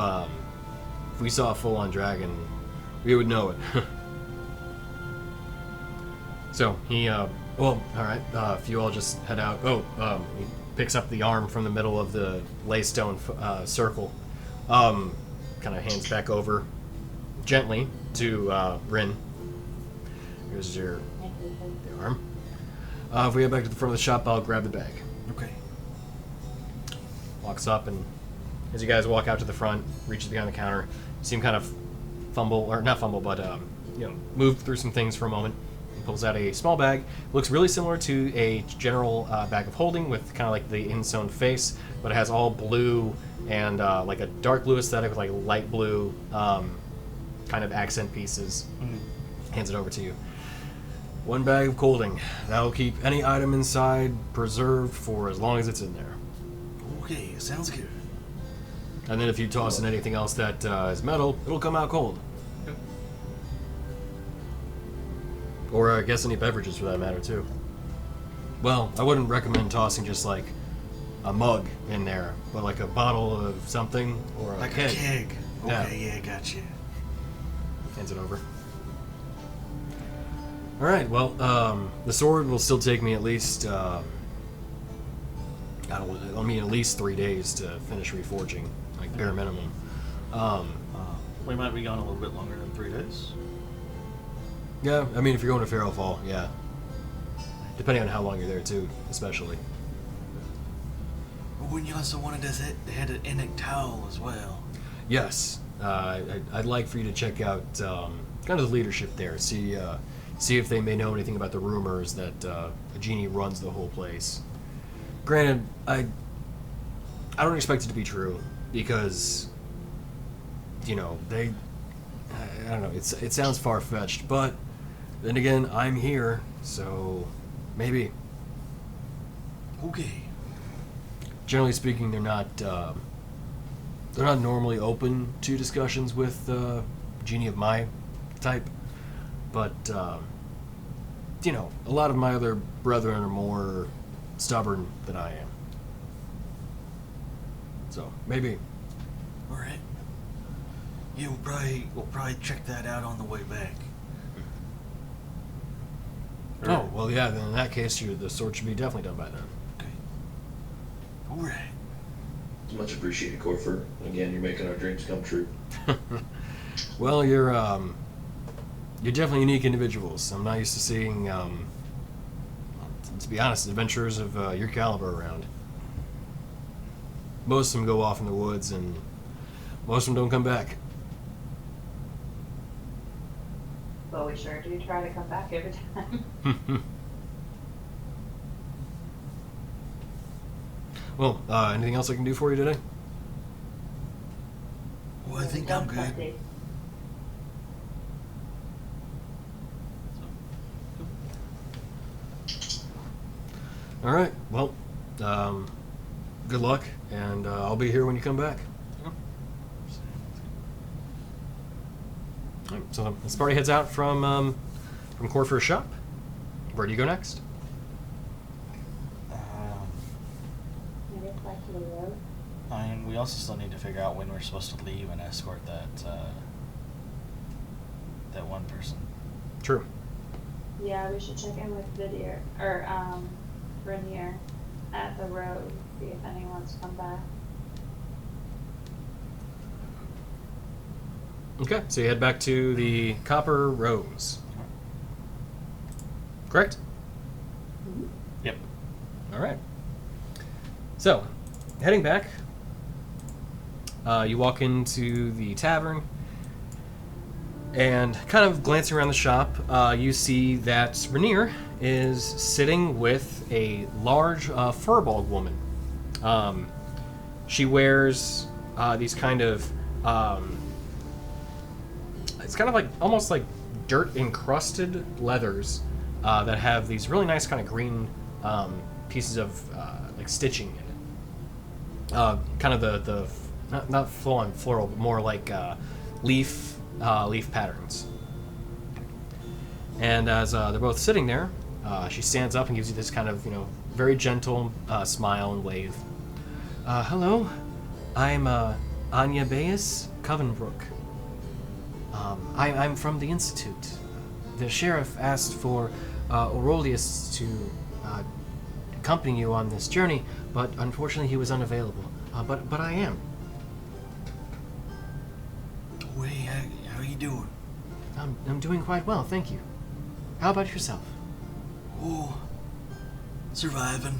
S1: we saw a full-on dragon, we would know it. So he, well, all right. If you all just head out. He picks up the arm from the middle of the laystone circle, kind of hands back over gently to Rin. Here's your the arm. If we get back to the front of the shop, I'll grab the bag.
S2: Okay.
S1: Walks up, and as you guys walk out to the front, reaches behind the counter, you see him kind of fumble, or not fumble, but move through some things for a moment. He pulls out a small bag. Looks really similar to a general bag of holding, with kind of like the insewn face, but it has all blue and like a dark blue aesthetic with like light blue kind of accent pieces. Hands it over to you. One bag of colding. That'll keep any item inside preserved for as long as it's in there.
S2: Okay, sounds good.
S1: And then if you toss in anything else that is metal, it'll come out cold. Or I guess any beverages for that matter too. Well, I wouldn't recommend tossing just like a mug in there, but like a bottle of something or a
S2: Like
S1: keg.
S2: a keg.
S1: Yeah.
S2: Okay, yeah, gotcha.
S1: Hands it over. All right. Well, the sword will still take me at least. I mean, at least 3 days to finish reforging, like bare minimum.
S5: We might be gone a little bit longer than 3 days.
S1: Yeah, I mean, if you're going to Pharaohfall, yeah. Depending on how long you're there, too, especially.
S2: When you also wanted us to head to Enoch Towel as well.
S1: Yes, I'd like for you to check out kind of the leadership there. See see if they may know anything about the rumors that a genie runs the whole place. Granted, I don't expect it to be true because, you know, I don't know. It sounds far fetched, but then again, I'm here, so maybe.
S2: Okay.
S1: Generally speaking, they're not normally open to discussions with genie of my type, but you know, a lot of my other brethren are more stubborn than I am. So maybe.
S2: All right. Yeah, we'll probably check that out on the way back.
S1: Oh well, yeah. Then in that case, the sword should be definitely done by then.
S2: Okay. All right.
S3: Much appreciated, Corfer. Again, you're making our dreams come true.
S1: Well, you're definitely unique individuals. I'm not used to seeing, to be honest, adventurers of your caliber around. Most of them go off in the woods, and most of them don't come back.
S4: But we sure do try to come back every time.
S1: Well, anything else I can do for you today?
S2: Well, I think I'm good.
S1: All right. Well, good luck, and I'll be here when you come back. All right, so this party heads out from Corfer's shop. Where do you go next?
S4: Maybe it's back to the road.
S5: I mean, we also still need to figure out when we're supposed to leave and escort that one person.
S1: True.
S4: Yeah, we should check in with Vidier or Rainier at the road, see if anyone's come back.
S1: Okay, so you head back to the Copper Rose. Correct?
S5: Yep.
S1: All right. So, heading back, you walk into the tavern, and kind of glancing around the shop, you see that Rainier is sitting with a large furball woman. She wears these kind of it's kind of like almost like dirt encrusted leathers that have these really nice kind of green pieces of like stitching in it. Kind of the not full on floral, but more like leaf patterns. And as they're both sitting there, she stands up and gives you this kind of, very gentle smile and wave. Hello, I'm Anya Bayes Covenbrook. I'm from the Institute. The sheriff asked for Aurelius to accompany you on this journey, but unfortunately he was unavailable. But I am.
S2: Hey, how you doing?
S1: I'm doing quite well, thank you. How about yourself?
S2: Oh, surviving.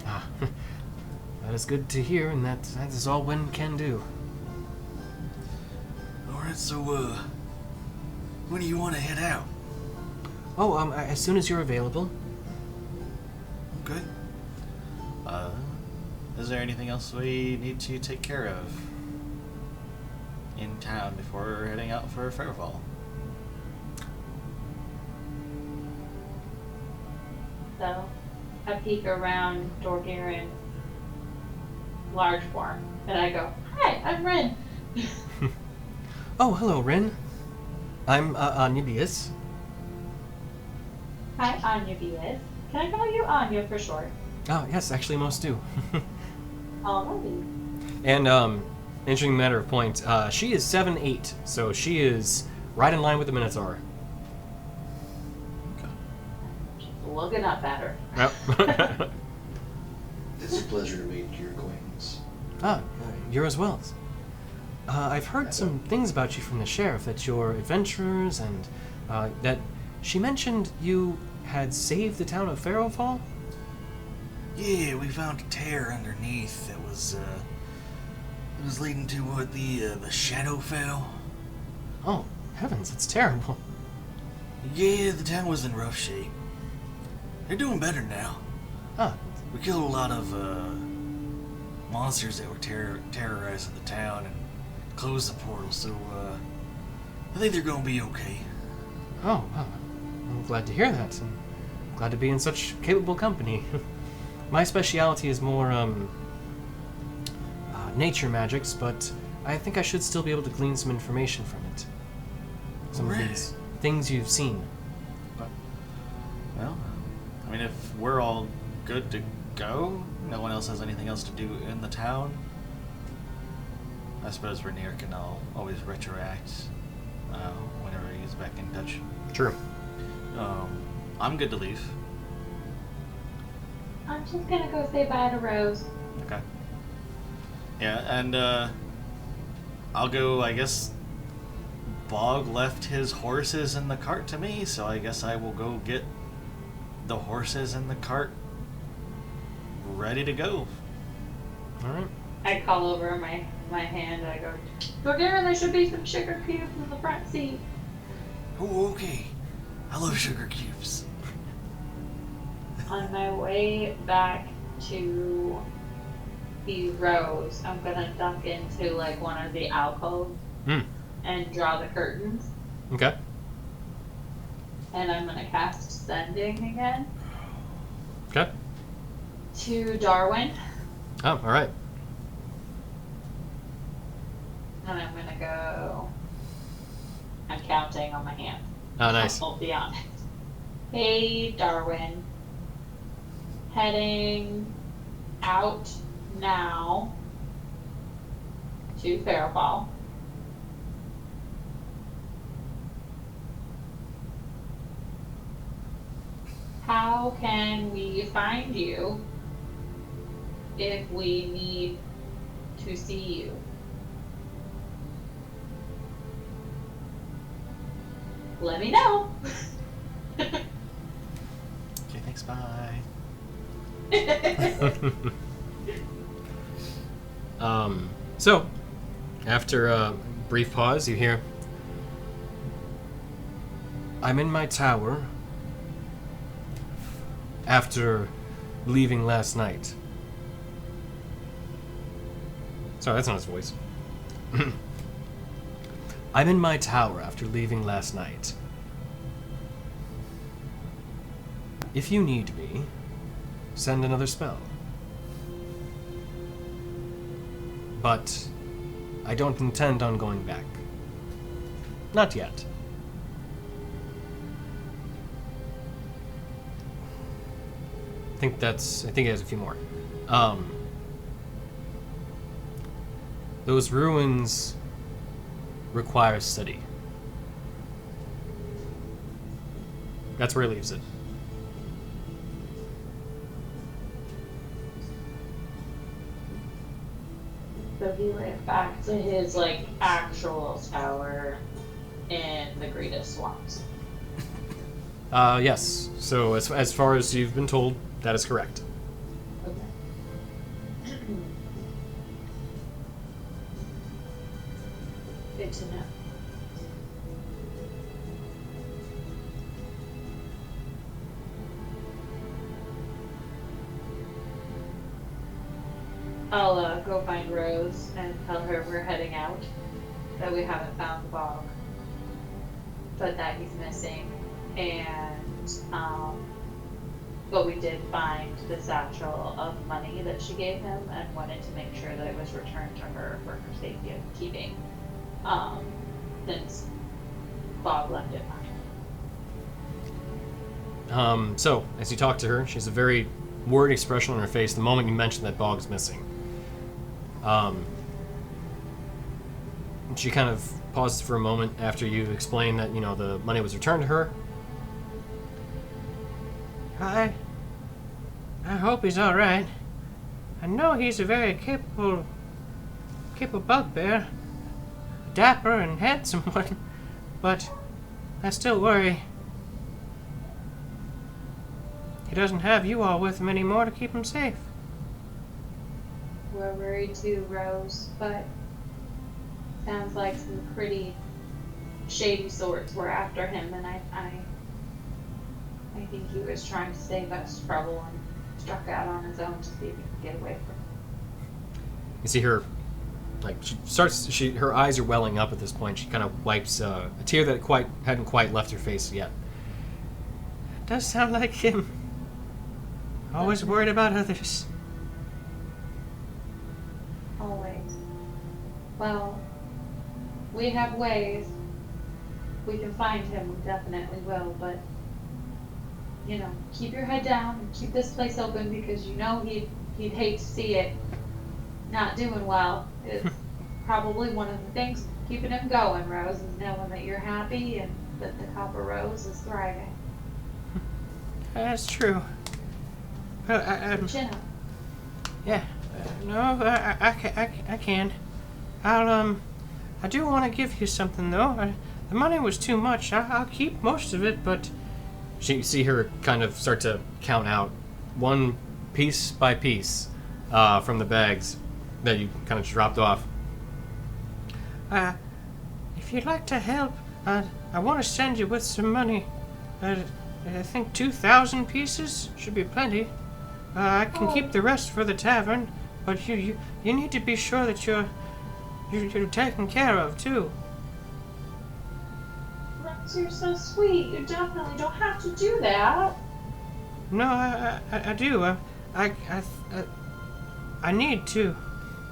S1: Ah, that is good to hear, and that is all one can do.
S2: Alright, so, when do you want to head out?
S1: Oh, as soon as you're available.
S2: Okay.
S5: Is there anything else we need to take care of in town before we're heading out for Fairfall?
S4: So, I peek around Dorgaren's large form, and I go, "Hi, I'm Ren."
S1: Oh, hello, Ren. I'm Anya Bias.
S4: Hi, Anya Bias. Can I call you Anya for short?
S1: Oh, yes, actually most do.
S4: Alrighty.
S1: And, interesting matter of point, she is 7'8", so she is right in line with the Minotaur.
S4: Just looking up at her.
S1: Yep.
S3: It's a pleasure to meet your acquaintance.
S1: You're as well. I've heard some things about you from the sheriff, that you're adventurers, and that she mentioned you had saved the town of Farrowfall?
S2: Yeah, we found a tear underneath that was, it was leading to the Shadowfell.
S1: Oh, heavens, that's terrible.
S2: Yeah, the town was in rough shape. They're doing better now.
S1: Ah,
S2: We killed a lot of monsters that were terrorizing the town and closed the portal, so I think they're gonna be okay.
S1: oh, wow. I'm glad to hear that. I'm glad to be in such capable company. My specialty is more, nature magics, but I think I should still be able to glean some information from it. Some of
S2: Really?
S1: these things you've seen.
S5: Well, I mean, if we're all good to go, no one else has anything else to do in the town, I suppose Rainier can always retroact whenever he's back in touch.
S1: True.
S5: I'm good to leave.
S4: I'm just gonna go say bye to Rose.
S5: Okay. Yeah, and I'll go, I guess. Bog left his horses in the cart to me, so I guess I will go get the horses in the cart ready to go.
S1: Alright.
S4: I call over my hand. I go, Again, there should be some sugar cubes in the front seat.
S2: Oh, okay. I love sugar cubes.
S4: On my way back to the Rose, I'm gonna duck into like one of the alcoves
S1: Hmm.
S4: and draw the curtains,
S1: Okay.
S4: and I'm gonna cast Sending again
S1: Okay.
S4: to Darwin,
S1: Oh, alright.
S4: and I'm gonna go. I'm counting on my hand.
S1: Oh, nice.
S4: I'll be honest. Hey, Darwin. Heading out now to Fairfall. How can we find you if we need to see you? Let me know.
S5: Okay, thanks, bye.
S1: So, after a brief pause, you hear, I'm in my tower after leaving last night. Sorry, that's not his voice. I'm in my tower after leaving last night. If you need me, send another spell. But I don't intend on going back. Not yet. I think he has a few more. Those ruins require study. That's where he leaves it.
S4: So he went back to his like actual tower in the greatest swamps.
S1: Yes. So as far as you've been told, that is correct.
S4: Okay. Good to know. I'll go find Rose and tell her we're heading out, that we haven't found the bog, but that he's missing, and but we did find the satchel of money that she gave him and wanted to make sure that it was returned to her for her safety of keeping, since Bog left it behind.
S1: So as you talk to her, she has a very worried expression on her face the moment you mention that Bog's missing. She kind of pauses for a moment after you explain that, the money was returned to her.
S6: I hope he's all right. I know he's a very capable bugbear. Dapper and handsome one, but I still worry. He doesn't have you all with him anymore to keep him safe.
S4: We're worried too, Rose, but sounds like some pretty shady sorts were after him, and I think he was trying to save us trouble and struck out on his own to see if he could get away from
S1: You see her, like she starts. Her eyes are welling up at this point. She kind of wipes a tear that hadn't quite left her face yet.
S6: Does sound like him. Always worried about others.
S4: always. Well, we have ways. We can find him, we definitely will, but you know, keep your head down and keep this place open because you know he'd hate to see it not doing well. It's probably one of the things keeping him going, Rose, is knowing that you're happy and that the Copper Rose is thriving.
S6: That's true.
S4: Chin up.
S6: Yeah. No, I can. I do want to give you something though. The money was too much. I'll keep most of it, but
S1: You see her kind of start to count out one piece by piece from the bags that you kind of dropped off.
S6: if you'd like to help, I want to send you with some money. I think 2,000 pieces should be plenty. I can keep the rest for the tavern, but you need to be sure that you're taken care of too.
S4: Rose, you're so sweet. You definitely don't have to do that.
S6: No, I do. I need to.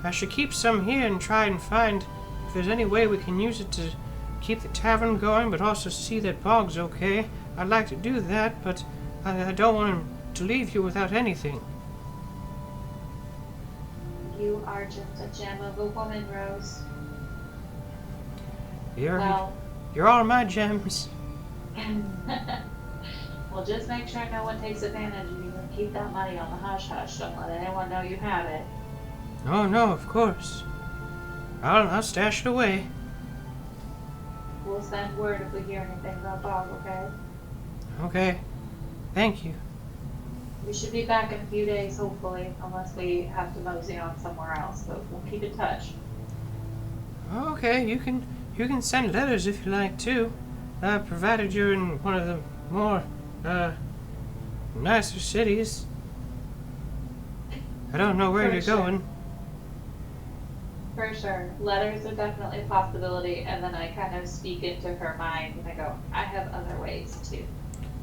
S6: I should keep some here and try and find if there's any way we can use it to keep the tavern going, but also see that Bog's okay. I'd like to do that, but I don't want him to leave you without anything.
S4: You are just a gem of a woman, Rose.
S6: You're all my gems.
S4: Well, just make sure no one takes advantage of you and keep that money on the hush-hush. Don't let anyone know you have it.
S6: Oh no, of course. I'll stash it away.
S4: We'll send word if we hear anything about Bog, okay?
S6: Okay. Thank you.
S4: We should be back in a few days, hopefully, unless we have to mosey on somewhere else, but we'll keep in touch.
S6: Okay, you can send letters if you like too, provided you're in one of the more nicer cities. I don't know where
S4: For
S6: you're
S4: sure.
S6: going.
S4: For sure. Letters are definitely a possibility, and then I kind of speak into her mind, and I go, I have other ways too.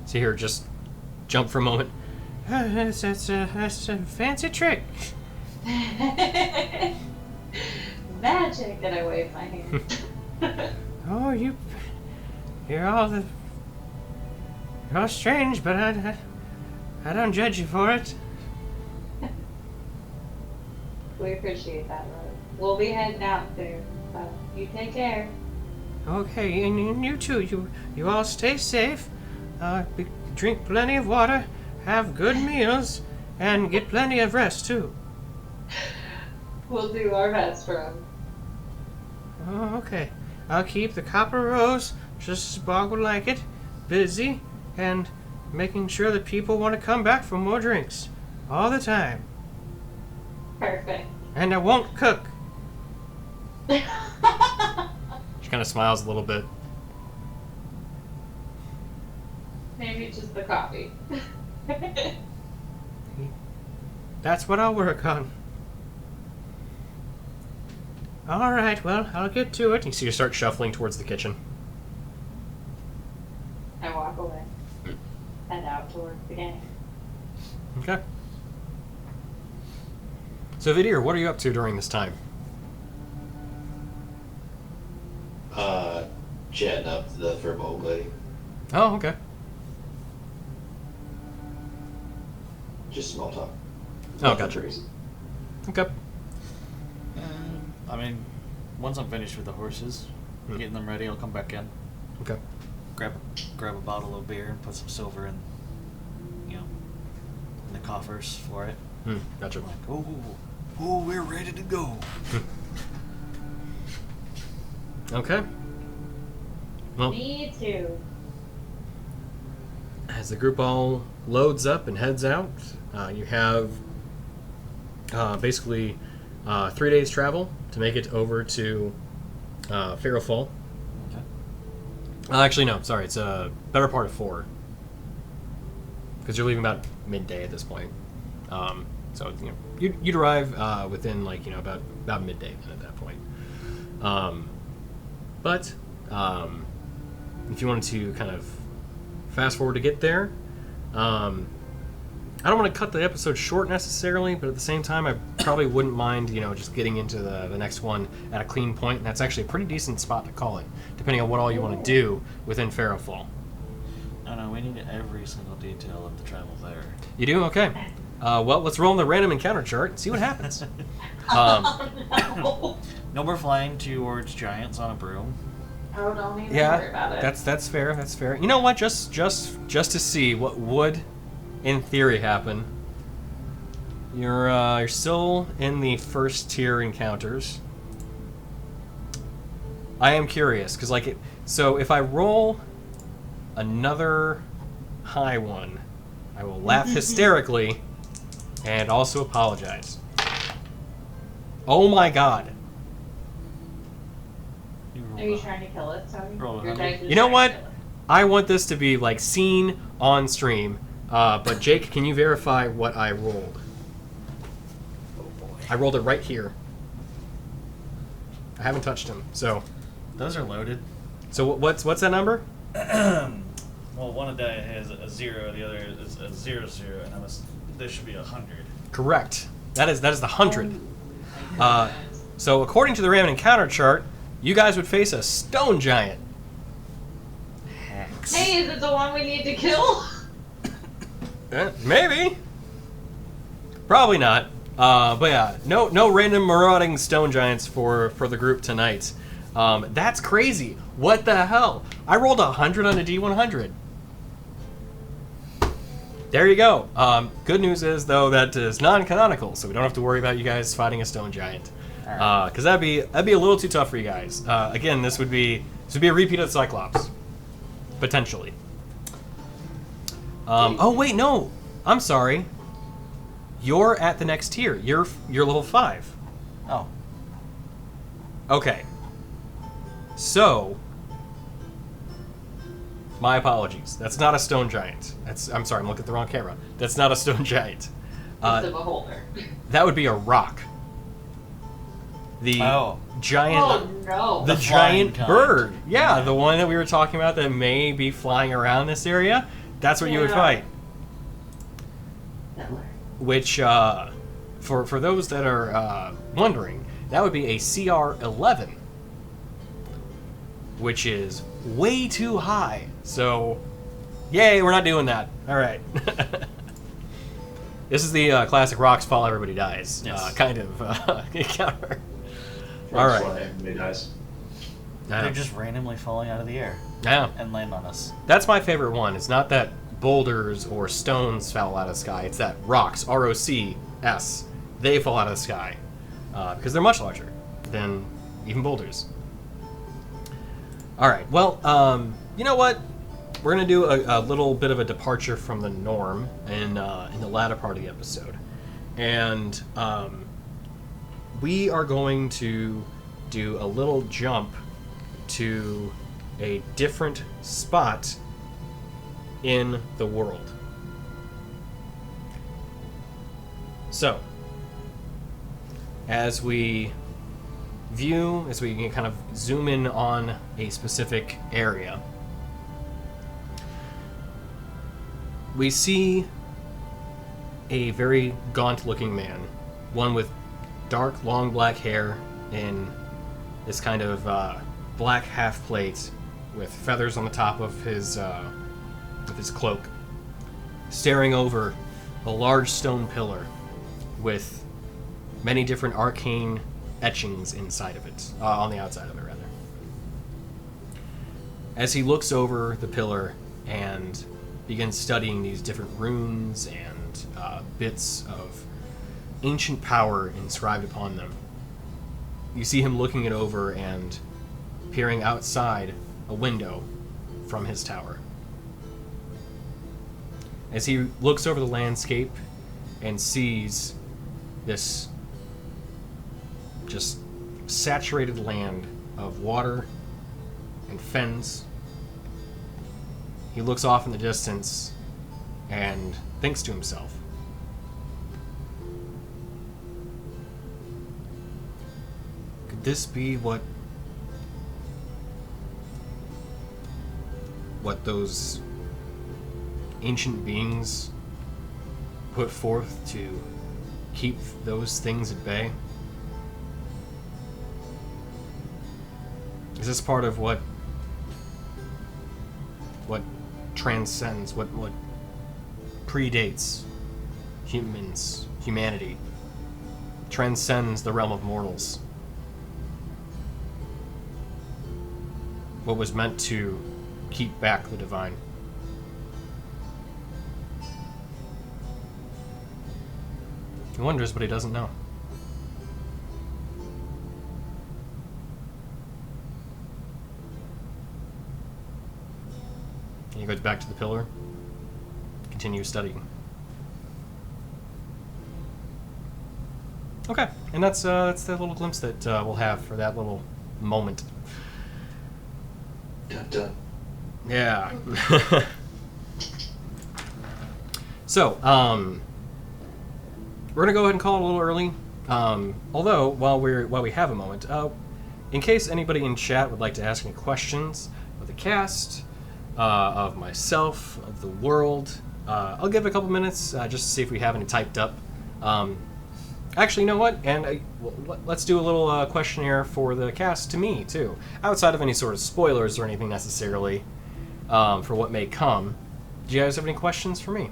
S1: See her just jump for a moment.
S6: That's a fancy trick.
S4: Magic! And I wave my hand.
S6: Oh, you're all strange, but I don't judge you for it.
S4: We appreciate that, Rose. We'll be heading out soon, so you take care.
S6: Okay, and you too. You all stay safe. Drink plenty of water, have good meals, and get plenty of rest too.
S4: We'll do our best for him.
S6: Oh, okay. I'll keep the Copper Rose, just as Bog would like it, busy, and making sure that people want to come back for more drinks. All the time.
S4: Perfect.
S6: And I won't cook.
S1: She kind of smiles a little bit.
S4: Maybe it's just the coffee.
S6: That's what I'll work on. Alright, well, I'll get to it.
S1: You see her start shuffling towards the kitchen.
S4: I walk away. Head out towards the gang.
S1: Okay. So, Vidir, what are you up to during this time?
S3: Chatting up the Vermont lady.
S1: Oh, okay.
S3: Just small talk.
S1: Oh,
S3: Nothing
S1: gotcha.
S3: crazy.
S1: Okay.
S5: I mean, once I'm finished with the horses, getting them ready, I'll come back in,
S1: Okay.
S5: grab a bottle of beer, and put some silver in the coffers for it.
S1: Gotcha.
S5: Like,
S2: Oh, we're ready to go.
S1: Okay. Well,
S4: Me too.
S1: as the group all loads up and heads out, you have basically 3 days travel to make it over to Pharaoh Fall.
S5: Okay.
S1: Actually, no, sorry, it's a better part of 4. because you're leaving about midday at this point. So you'd arrive within about midday at that point. But if you wanted to kind of fast forward to get there, I don't want to cut the episode short necessarily, but at the same time, I probably wouldn't mind, just getting into the next one at a clean point, and that's actually a pretty decent spot to call it, depending on what all you want to do within Farrowfall.
S5: No, we need every single detail of the travel there.
S1: You do? Okay. Well, let's roll in the random encounter chart and see what happens.
S5: No more flying towards giants on a broom.
S4: Oh, don't even worry about it.
S1: That's fair. That's fair. You know what? Just to see what would, in theory, happen. You're still in the first tier encounters. I am curious because so if I roll another high one, I will laugh hysterically and also apologize. Oh my god.
S4: Are you trying to kill it, Tony?
S1: You know what? I want this to be seen on stream. But Jake, can you verify what I rolled?
S5: Oh boy.
S1: I rolled it right here. I haven't touched him, so.
S5: Those are loaded.
S1: So what's that number?
S5: Well, one of that has a 0, the other is a 0, and this should be 100.
S1: Correct. That is the 100. So according to the random encounter chart, you guys would face a stone giant.
S5: Hex.
S4: Hey, is it the one we need to kill?
S1: Maybe. Probably not. But yeah, no random marauding stone giants for the group tonight. That's crazy. What the hell? I rolled 100 on a D100. There you go. Good news is, though, that is non-canonical, so we don't have to worry about you guys fighting a stone giant. Because that'd be a little too tough for you guys. Again, this would be a repeat of the Cyclops, potentially. Oh wait, no. I'm sorry. You're at the next tier. You're level 5.
S5: Oh.
S1: Okay. So, my apologies. That's not a stone giant. I'm sorry, I'm looking at the wrong camera. That's not a stone giant.
S4: It's a beholder.
S1: That would be a rock. The giant.
S4: Oh no.
S1: The
S5: The
S1: giant
S5: flying
S1: bird.
S5: kind.
S1: Yeah, the one that we were talking about that may be flying around this area. That's what you would
S4: Yeah.
S1: fight.
S4: Hitler.
S1: Which, for those that are wondering, that would be a CR-11, which is way too high. So, yay, we're not doing that. All right. This is the classic rocks fall, everybody dies kind of encounter. All right.
S3: Everybody dies.
S5: They're just randomly falling out of the air
S1: Yeah.
S5: and land on us.
S1: That's my favorite one. It's not that boulders or stones fall out of the sky. It's that rocks, R-O-C-S, they fall out of the sky. Because they're much larger than even boulders. All right. Well, you know what? We're going to do a little bit of a departure from the norm in the latter part of the episode. And we are going to do a little jump to a different spot in the world. So, as we kind of zoom in on a specific area, we see a very gaunt-looking man, one with dark, long black hair in this kind of black half plate with feathers on the top of his cloak, staring over a large stone pillar with many different arcane etchings inside of it, on the outside of it, rather. As he looks over the pillar and begins studying these different runes and bits of ancient power inscribed upon them, you see him looking it over and peering outside a window from his tower. As he looks over the landscape and sees this just saturated land of water and fens, he looks off in the distance and thinks to himself, could this be what those ancient beings put forth to keep those things at bay? Is this part of what transcends, what predates humanity, transcends the realm of mortals? What was meant to keep back the divine? He wonders, but he doesn't know. He goes back to the pillar, continues studying. Okay, and that's the little glimpse that we'll have for that little moment.
S3: Dun dun.
S1: Yeah. So, we're gonna go ahead and call it a little early. Although, while we have a moment, in case anybody in chat would like to ask any questions of the cast, of myself, of the world, I'll give it a couple minutes just to see if we have any typed up. Actually, you know what? And let's do a little questionnaire for the cast to me too, outside of any sort of spoilers or anything necessarily for what may come. Do you guys have any questions for me?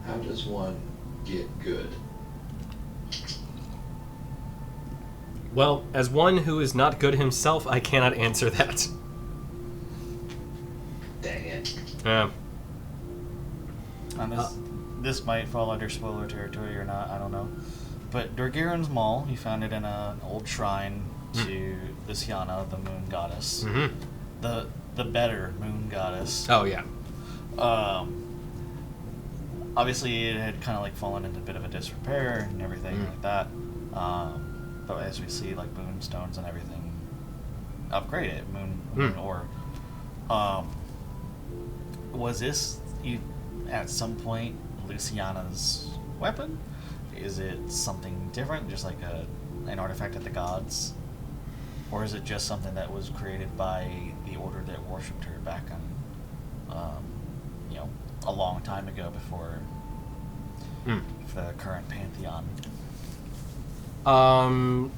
S3: How does one get good?
S1: Well, as one who is not good himself, I cannot answer that.
S3: Dang it.
S1: Yeah.
S5: This might fall under spoiler territory or not, I don't know. But Dorgiran's Maul, he found it in an old shrine to Lysiana, the moon goddess.
S1: Mm-hmm.
S5: The better moon goddess.
S1: Oh, yeah.
S5: Obviously, it had kind of like fallen into a bit of a disrepair and everything like that. But as we see, like moonstones and everything upgraded, moon ore. Was this at some point Luciana's weapon? Is it something different, just like an artifact of the gods, or is it just something that was created by the order that worshipped her back on, a long time ago before the current pantheon? And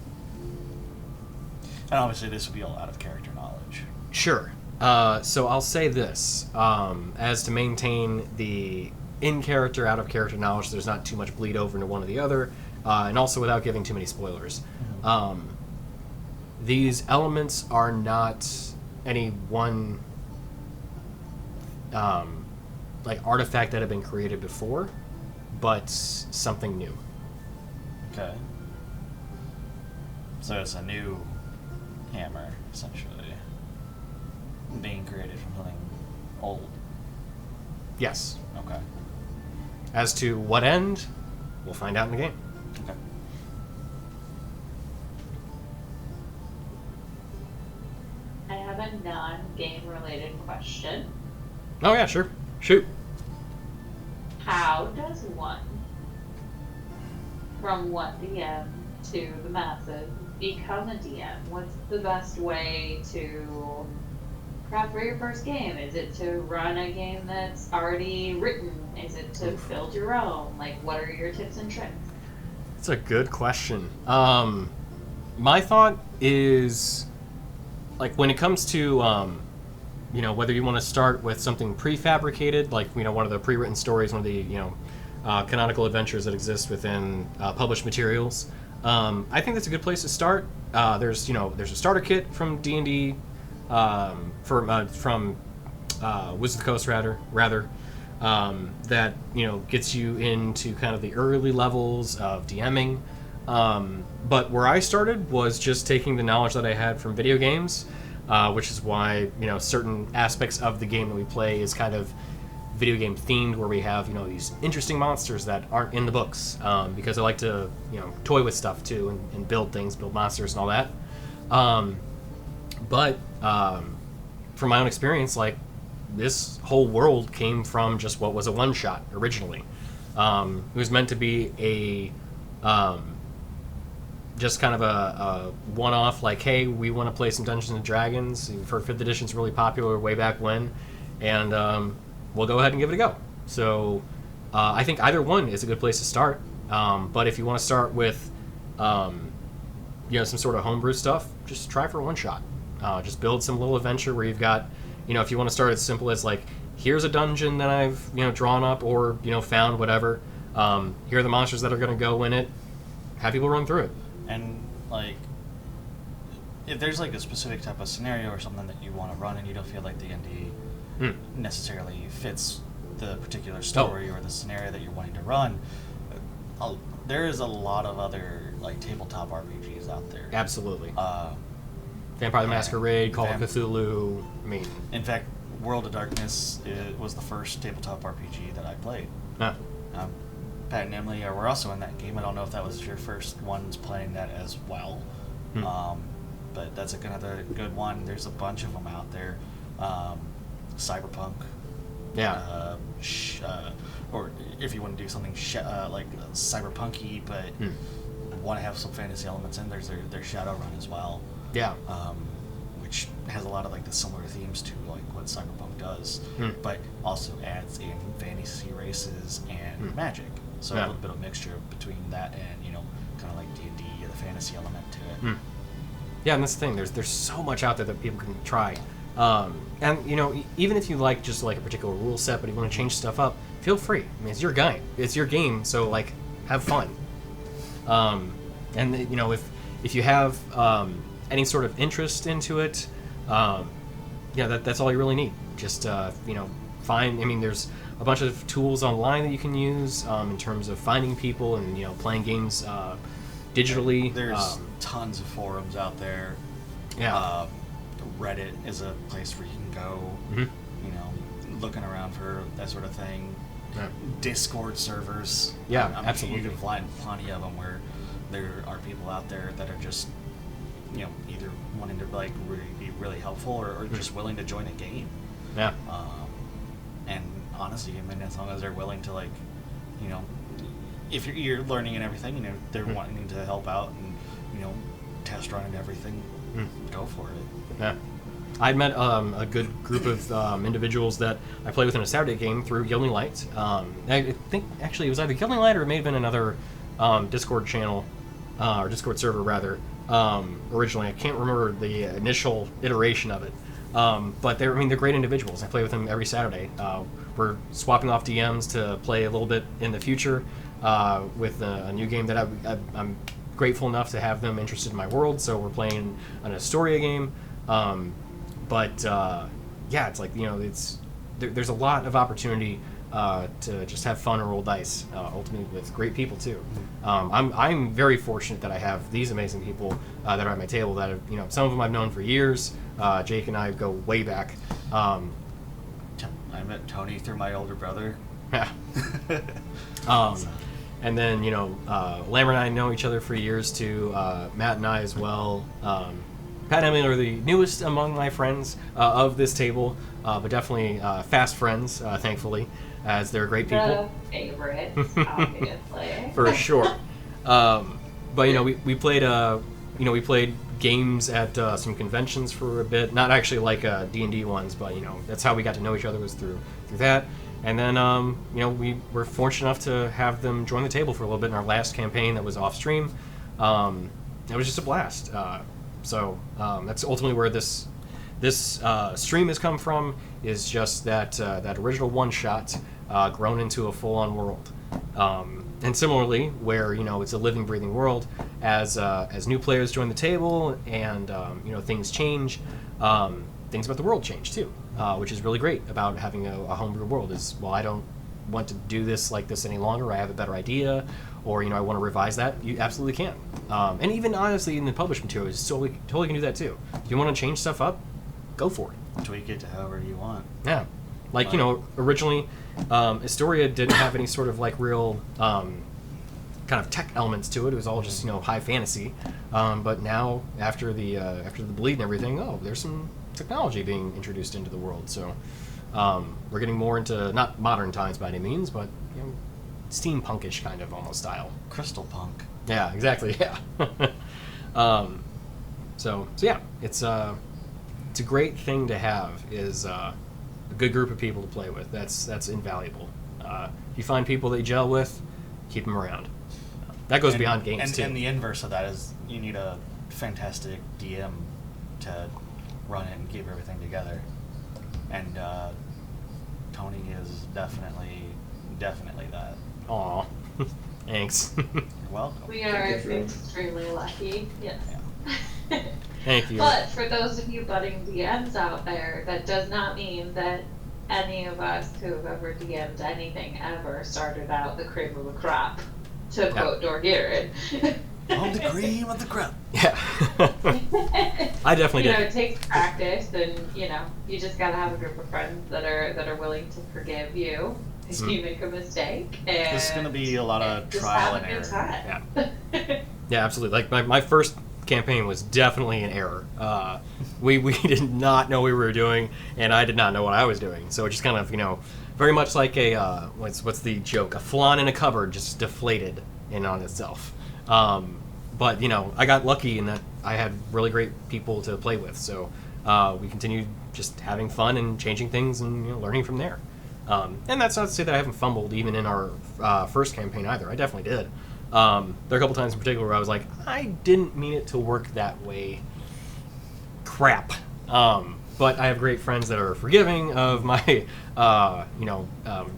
S5: obviously, this would be all out of character knowledge.
S1: Sure. So I'll say this, as to maintain the in-character, out-of-character knowledge, there's not too much bleed over into one or the other, and also without giving too many spoilers. These elements are not any one artifact that had been created before, but something new.
S5: Okay. So it's a new hammer, essentially, being created from something old.
S1: Yes.
S5: Okay.
S1: As to what end, we'll find out in the game.
S5: Okay.
S4: I have a non-game related question.
S1: Oh yeah, sure. Shoot.
S4: How does one, from one DM to the masses, become a DM? What's the best way to prep for your first game? Is it to run a game that's already written? Is it to build your own? Like, what are your tips and tricks?
S1: That's a good question. My thought is, like, when it comes to, whether you want to start with something prefabricated, like, one of the pre-written stories, one of the, canonical adventures that exist within published materials. I think that's a good place to start. There's a starter kit from D&D, from Wizards of the Coast, rather, that gets you into kind of the early levels of DMing. But where I started was just taking the knowledge that I had from video games, which is why certain aspects of the game that we play is kind of video game themed, where we have these interesting monsters that aren't in the books, because I like to toy with stuff too and build things, build monsters and all that. But from my own experience, like, this whole world came from just what was a one-shot originally. It was meant to be a just kind of a one-off, like, hey, we want to play some Dungeons and Dragons. For 5th edition's really popular way back when, and we'll go ahead and give it a go. So I think either one is a good place to start. But if you want to start with some sort of homebrew stuff, just try for a one-shot. Just build some little adventure where you've got, if you want to start as simple as, like, here's a dungeon that I've drawn up or found, whatever. Here are the monsters that are going to go in it. Have people run through it.
S5: And, like, if there's, like, a specific type of scenario or something that you want to run and you don't feel like D&D necessarily fits the particular story or the scenario that you're wanting to run, there is a lot of other, like, tabletop RPGs out there.
S1: Absolutely. Vampire the Masquerade, Call of Cthulhu. I mean,
S5: in fact, World of Darkness was the first tabletop RPG that I played. Pat and Emily were also in that game. I don't know if that was your first ones playing that as well. But that's another good one. There's a bunch of them out there. Cyberpunk.
S1: Yeah.
S5: Or if you want to do something like cyberpunky, but want to have some fantasy elements in, there's Shadowrun as well.
S1: Yeah.
S5: Which has a lot of, like, the similar themes to, like, what Cyberpunk does, but also adds in fantasy races and magic. So a little bit of mixture between that and kind of like D&D, the fantasy element to it.
S1: Yeah, and that's the thing. There's so much out there that people can try. And even if you like just like a particular rule set, but you want to change stuff up, feel free. I mean, it's your guy, it's your game, so, like, have fun. And if you have any sort of interest into it, that's all you really need. Just find. I mean, there's a bunch of tools online that you can use in terms of finding people and playing games digitally.
S5: There's tons of forums out there.
S1: Yeah.
S5: Reddit is a place where you can go. Looking around for that sort of thing.
S1: Yeah.
S5: Discord servers.
S1: Yeah,
S5: I'm
S1: absolutely.
S5: sure you can find plenty of them where there are people out there that are just either wanting to, like, be really helpful or just willing to join a game.
S1: Yeah.
S5: And honestly, I mean, as long as they're willing to, like, if you're learning and everything, they're wanting to help out and test run and everything, go for it.
S1: Yeah. I met a good group of individuals that I play with in a Saturday game through Gilding Light. I think actually it was either Gilding Light or it may have been another Discord channel or Discord server rather. Originally, I can't remember the initial iteration of it, but they're great individuals. I play with them every Saturday. We're swapping off DMs to play a little bit in the future with a new game that I'm grateful enough to have them interested in my world. So we're playing an Istoria game, it's like there's a lot of opportunity to just have fun and roll dice, ultimately with great people too. I'm very fortunate that I have these amazing people that are at my table that have, some of them I've known for years. Jake and I go way back.
S5: I met Tony through my older brother.
S1: Yeah. And then Lambert and I know each other for years too. Matt and I as well. Pat and Emily are the newest among my friends of this table, but definitely fast friends, thankfully, as they're great people.
S4: The favorites, obviously.
S1: For sure. But we played games at some conventions for a bit. Not actually like D&D ones, but that's how we got to know each other, was through that. And then we were fortunate enough to have them join the table for a little bit in our last campaign that was off stream. It was just a blast. So that's ultimately where this stream has come from, is just that original one shot grown into a full-on world. And similarly, where it's a living, breathing world, as new players join the table and things change, things about the world change too, which is really great about having a homebrew world. Is, well, I don't want to do this like this any longer. I have a better idea, or I want to revise that. You absolutely can. And even honestly, in the published material, you totally can do that too. If you want to change stuff up, go for it.
S5: Tweak it to however you want.
S1: Yeah, originally, Istoria didn't have any sort of like real kind of tech elements to it. It was all just high fantasy. But now after the bleed and everything, there's some technology being introduced into the world. So we're getting more into not modern times by any means, but steampunkish kind of almost style.
S5: Crystal punk.
S1: Yeah, exactly. Yeah. So yeah, it's a great thing to have. Is a good group of people to play with. That's invaluable. If you find people that you gel with, keep them around. That goes beyond games too.
S5: And the inverse of that is you need a fantastic DM to run it and keep everything together. And Tony is definitely that.
S1: Aw, thanks.
S5: You're welcome.
S4: We are extremely lucky. Yes.
S1: Yeah. Thank you.
S4: But for those of you budding DMs out there, that does not mean that any of us who have ever DM'd anything ever started out the cream of the crop, to quote Dorgirin.
S2: I'm the cream of the crop.
S1: Yeah. I definitely did.
S4: It takes practice, and you just gotta have a group of friends that are willing to forgive you if you make a mistake. And
S5: this is gonna be a lot of trial and error.
S1: Yeah. Yeah, absolutely. Like my first campaign was definitely an error. We did not know what we were doing, and I did not know what I was doing. So it just kind of very much like a what's the joke? A flan in a cupboard just deflated in on itself. But I got lucky in that I had really great people to play with. So we continued just having fun and changing things and learning from there. And that's not to say that I haven't fumbled even in our first campaign either. I definitely did. There are a couple times in particular where I was like, I didn't mean it to work that way. Crap. But I have great friends that are forgiving of my,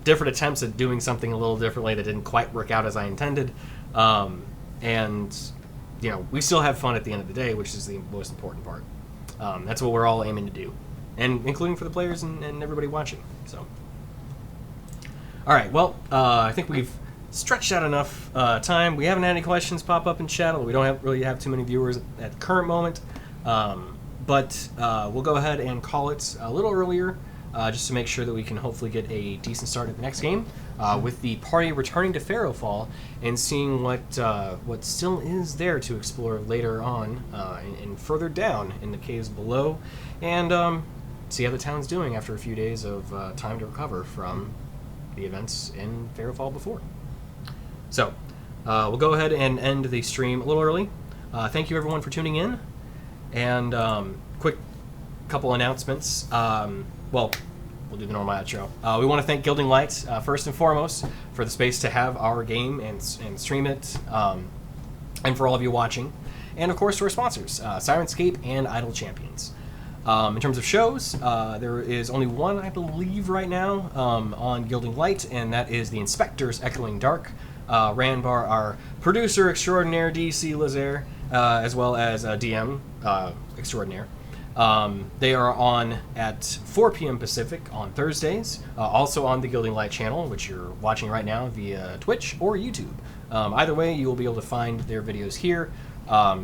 S1: different attempts at doing something a little differently that didn't quite work out as I intended. And we still have fun at the end of the day, which is the most important part. That's what we're all aiming to do, and including for the players and everybody watching. So, all right. Well, I think we've stretched out enough time. We haven't had any questions pop up in chat. We don't really have too many viewers at the current moment. But we'll go ahead and call it a little earlier, just to make sure that we can hopefully get a decent start at the next game, with the party returning to Pharaohfall and seeing what still is there to explore later on and further down in the caves below, and see how the town's doing after a few days of time to recover from the events in Pharaohfall before. So, we'll go ahead and end the stream a little early. Thank you everyone for tuning in. And quick couple announcements. We'll do the normal outro. We want to thank Gilding Light, first and foremost, for the space to have our game and stream it, and for all of you watching. And of course to our sponsors, Sirenscape and Idle Champions. In terms of shows, there is only one, I believe, right now on Gilding Light, and that is The Inspectors Echoing Dark. Ran by our producer extraordinaire, DC Lazaire, as well as DM extraordinaire. They are on at 4 p.m. Pacific on Thursdays, also on the Gilding Light channel, which you're watching right now via Twitch or YouTube. Either way, you will be able to find their videos here.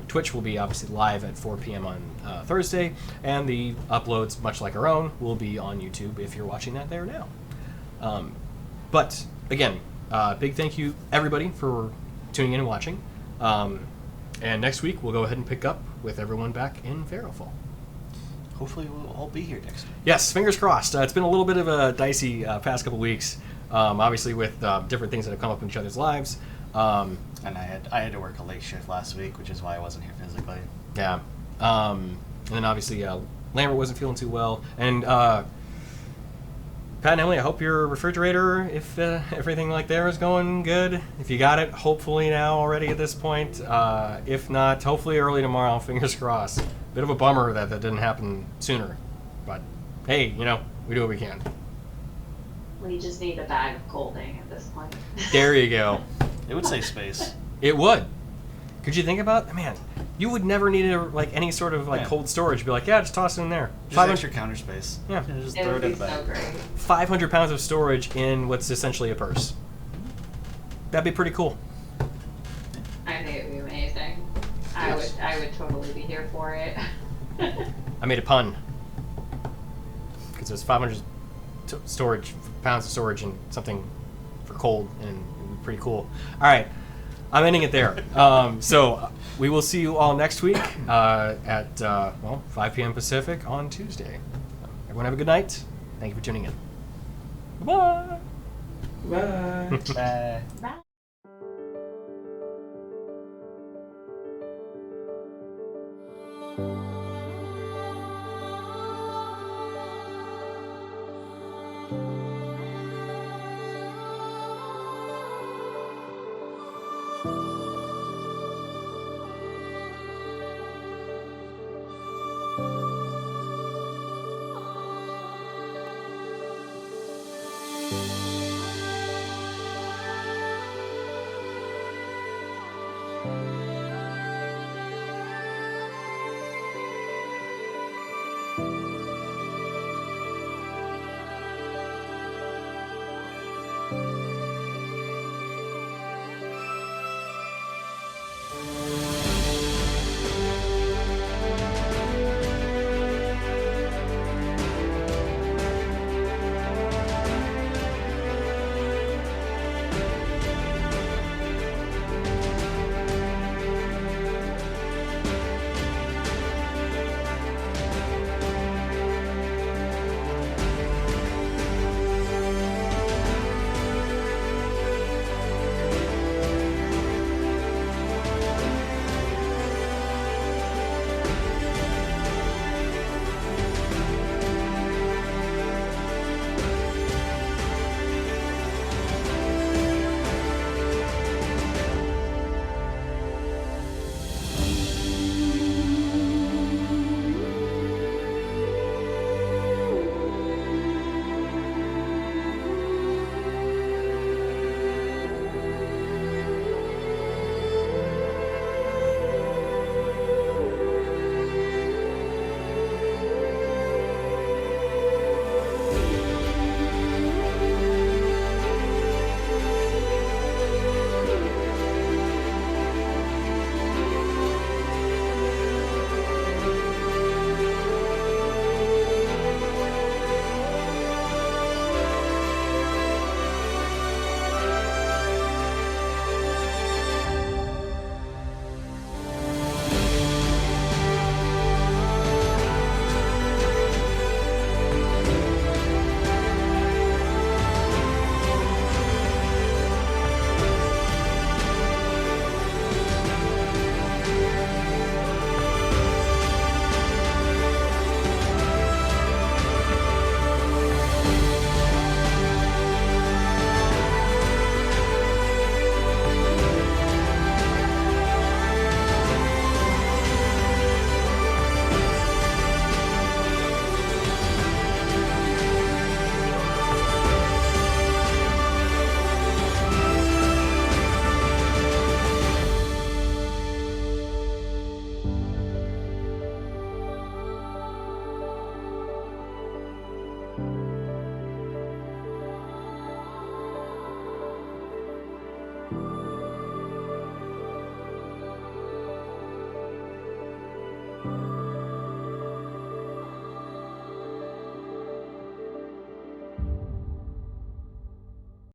S1: Twitch will be obviously live at 4 p.m. on Thursday, and the uploads, much like our own, will be on YouTube if you're watching that there now. But again, big thank you everybody for tuning in and watching. And next week we'll go ahead and pick up with everyone back in Pharaohfall.
S5: Hopefully we'll all be here next week.
S1: Yes, fingers crossed. It's been a little bit of a dicey past couple weeks, obviously with different things that have come up in each other's lives.
S5: And I had to work a late shift last week, which is why I wasn't here physically.
S1: Yeah. And then obviously Lambert wasn't feeling too well. And Pat and Emily, I hope your refrigerator, if everything like there is going good. If you got it, hopefully now already at this point. If not, hopefully early tomorrow, fingers crossed. Bit of a bummer that didn't happen sooner. But hey, we do what we can.
S4: We just need a bag of Golding at this point.
S1: There you go.
S5: It would save space.
S1: It would. Could you think about, man, you would never need any sort of cold storage. Be like, yeah, just toss it in there.
S5: Just extra counter space.
S1: Yeah.
S5: Just
S4: It
S5: throw
S4: would
S5: it in
S4: be
S5: the bag.
S4: so great.
S1: 500 pounds of storage in what's essentially a purse. That'd be pretty cool.
S4: I think it would be amazing.
S1: Yes.
S4: I would totally be here for it.
S1: I made a pun. Because there's 500 pounds of storage and something for cold, and it would be pretty cool. All right. I'm ending it there. So we will see you all next week at 5 p.m. Pacific on Tuesday. Everyone have a good night. Thank you for tuning in. Bye.
S3: Bye.
S5: Bye.
S4: Bye.
S7: Bye.